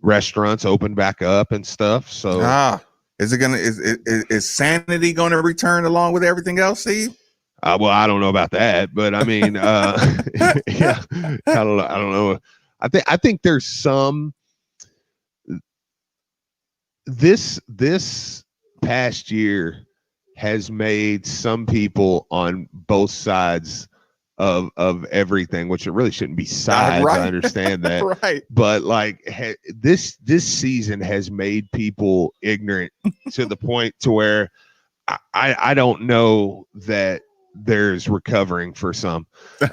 restaurants open back up and stuff. So is sanity going to return along with everything else, Steve? Well, I don't know about that, but I mean, yeah, I don't know. I think there's some. This past year has made some people on both sides of everything, which it really shouldn't be sides. Right. I understand that, right? But like this season has made people ignorant to the point to where I don't know that there's recovering for some.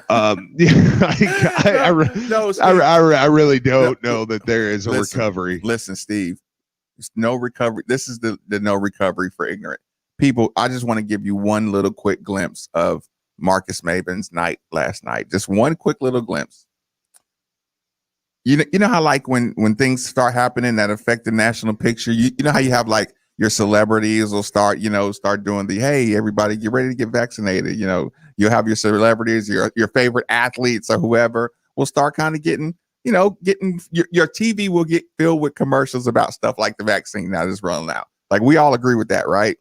I really don't know that there is a recovery. Listen, Steve, there's no recovery. This is the no recovery for ignorant people. I just want to give you one little quick glimpse of Marcus Maven's night last night. Just one quick little glimpse. You know how like when things start happening that affect the national picture, you know how you have like your celebrities will start doing the, hey, everybody get ready to get vaccinated. You know, you'll have your celebrities, your favorite athletes or whoever will start kind of getting your TV will get filled with commercials about stuff like the vaccine now that's rolling out. Like we all agree with that, right?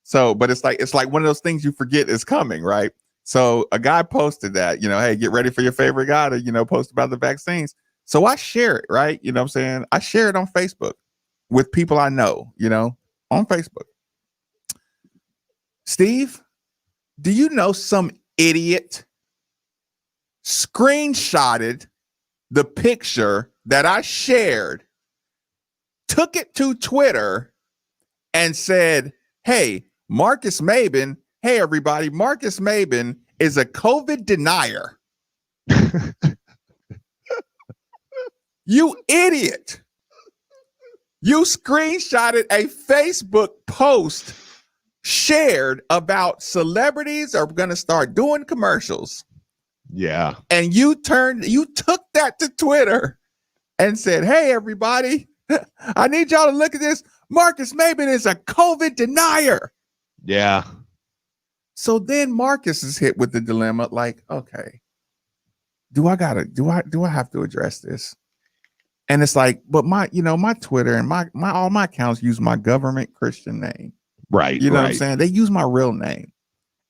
So, but it's like one of those things you forget is coming, right? So a guy posted that, you know, hey, get ready for your favorite guy to, you know, post about the vaccines. So I share it, right? You know what I'm saying? I share it on Facebook with people I know, you know, on Facebook. Steve, do you know some idiot screenshotted the picture that I shared, took it to Twitter and said, hey, Marcus Maben, hey, everybody, Marcus Maben is a COVID denier. You idiot. You screenshotted a Facebook post shared about celebrities are going to start doing commercials. Yeah. And you took that to Twitter and said, hey, everybody, I need y'all to look at this. Marcus Maben is a COVID denier. Yeah. So then Marcus is hit with the dilemma, like, okay, do I have to address this? And it's like, but my Twitter and my all my accounts use my government Christian name. Right. You know what I'm saying? They use my real name.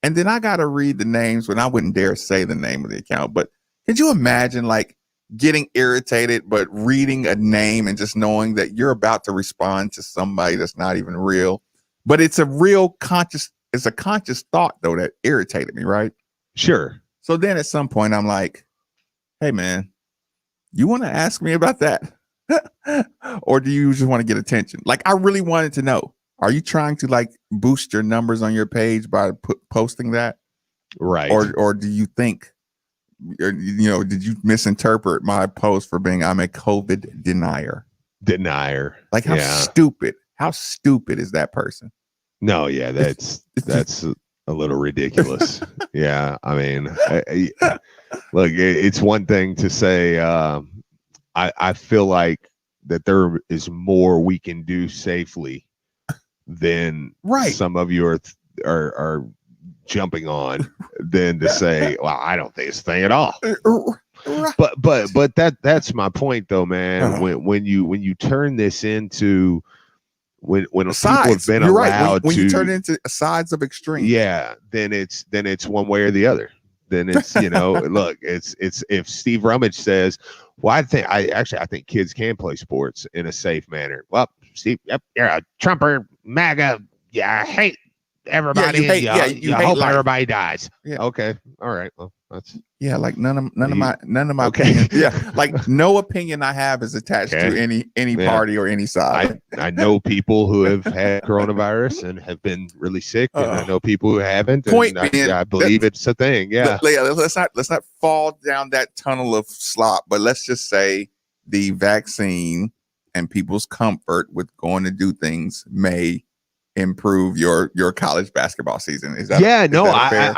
And then I got to read the names when I wouldn't dare say the name of the account. But could you imagine like getting irritated, but reading a name and just knowing that you're about to respond to somebody that's not even real, but it's a conscious thought though that irritated me, right? Sure. So then at some point I'm like, hey man, you want to ask me about that? Or do you just want to get attention? Like I really wanted to know. Are you trying to like boost your numbers on your page by posting that? Right. Or do you think, you know, did you misinterpret my post for being I'm a COVID denier? Like how stupid is that person? No, yeah, that's a little ridiculous. Yeah, I mean, look, it's one thing to say. I feel like that there is more we can do safely than some of you are jumping on than to say, well, I don't think it's a thing at all. But that's my point though, man. When you turn this into when people have been You're allowed right. When to you turn it into sides of extreme. yeah, then it's one way or the other. Then it's look, it's if Steve Rummage says, well, I think kids can play sports in a safe manner. Well, Steve, yep, you're a Trumper, MAGA. Yeah, I hate everybody. You hope life. everybody dies. Yeah. Okay. All right. Well, that's like none of my opinion. Yeah, like no opinion I have is attached to any party or any side. I know people who have had coronavirus and have been really sick, and I know people who haven't. Point and being, I believe it's a thing. Yeah. Let's not fall down that tunnel of slop, but let's just say the vaccine and people's comfort with going to do things may improve your college basketball season. Is that fair?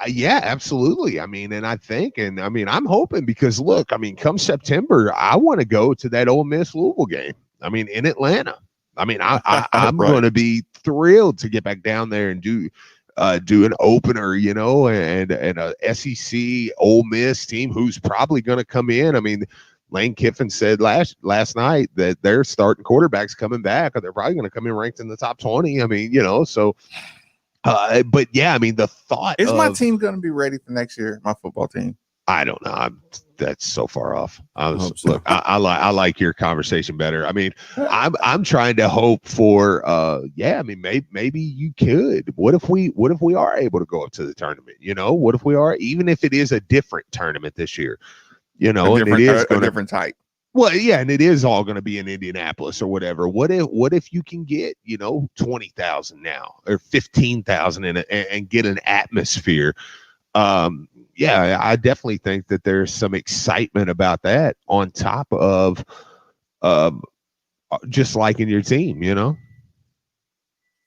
Yeah, absolutely. I mean, and I'm hoping, because look, I mean, come September, I want to go to that Ole Miss Louisville game. I mean, in Atlanta. I mean, I'm Right. going to be thrilled to get back down there and do an opener, and a SEC Ole Miss team who's probably going to come in. I mean, Lane Kiffin said last night that their starting quarterbacks coming back, or they're probably going to come in ranked in the top 20. I mean, so, but yeah, I mean, the thought Is my team going to be ready for next year? My football team? I don't know. That's so far off. Look, I like your conversation better. I mean, I'm trying to hope for, I mean, maybe you could. What if we are able to go up to the tournament? What if we are, even if it is a different tournament this year? And it is a different type. Well, yeah, and it is all going to be in Indianapolis or whatever. What if you can get 20,000 now or 15,000 and get an atmosphere? Yeah, I definitely think that there's some excitement about that on top of just liking your team.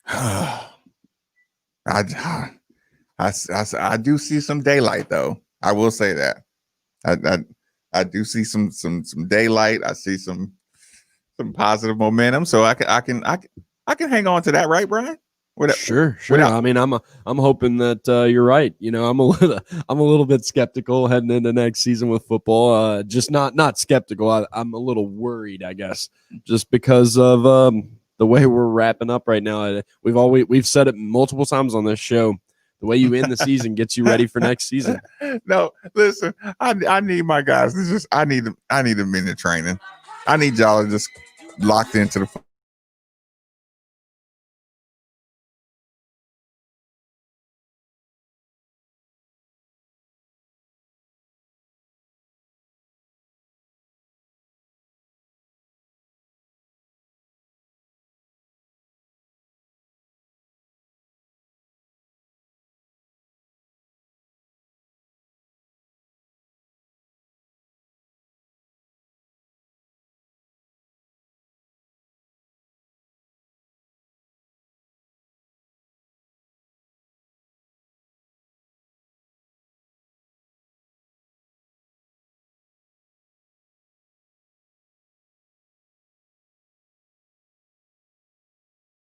I do see some daylight though. I will say that. I do see some daylight. I see some positive momentum. So I can hang on to that, right, Brian? Sure. I mean, I'm hoping that you're right. I'm a little bit skeptical heading into next season with football. Just not skeptical. I'm a little worried, I guess, just because of the way we're wrapping up right now. We've said it multiple times on this show. The way you end the season gets you ready for next season. No, listen, I need my guys. I need them in the training. I need y'all to just locked into the.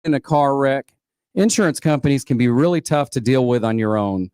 In a car wreck, insurance companies can be really tough to deal with on your own.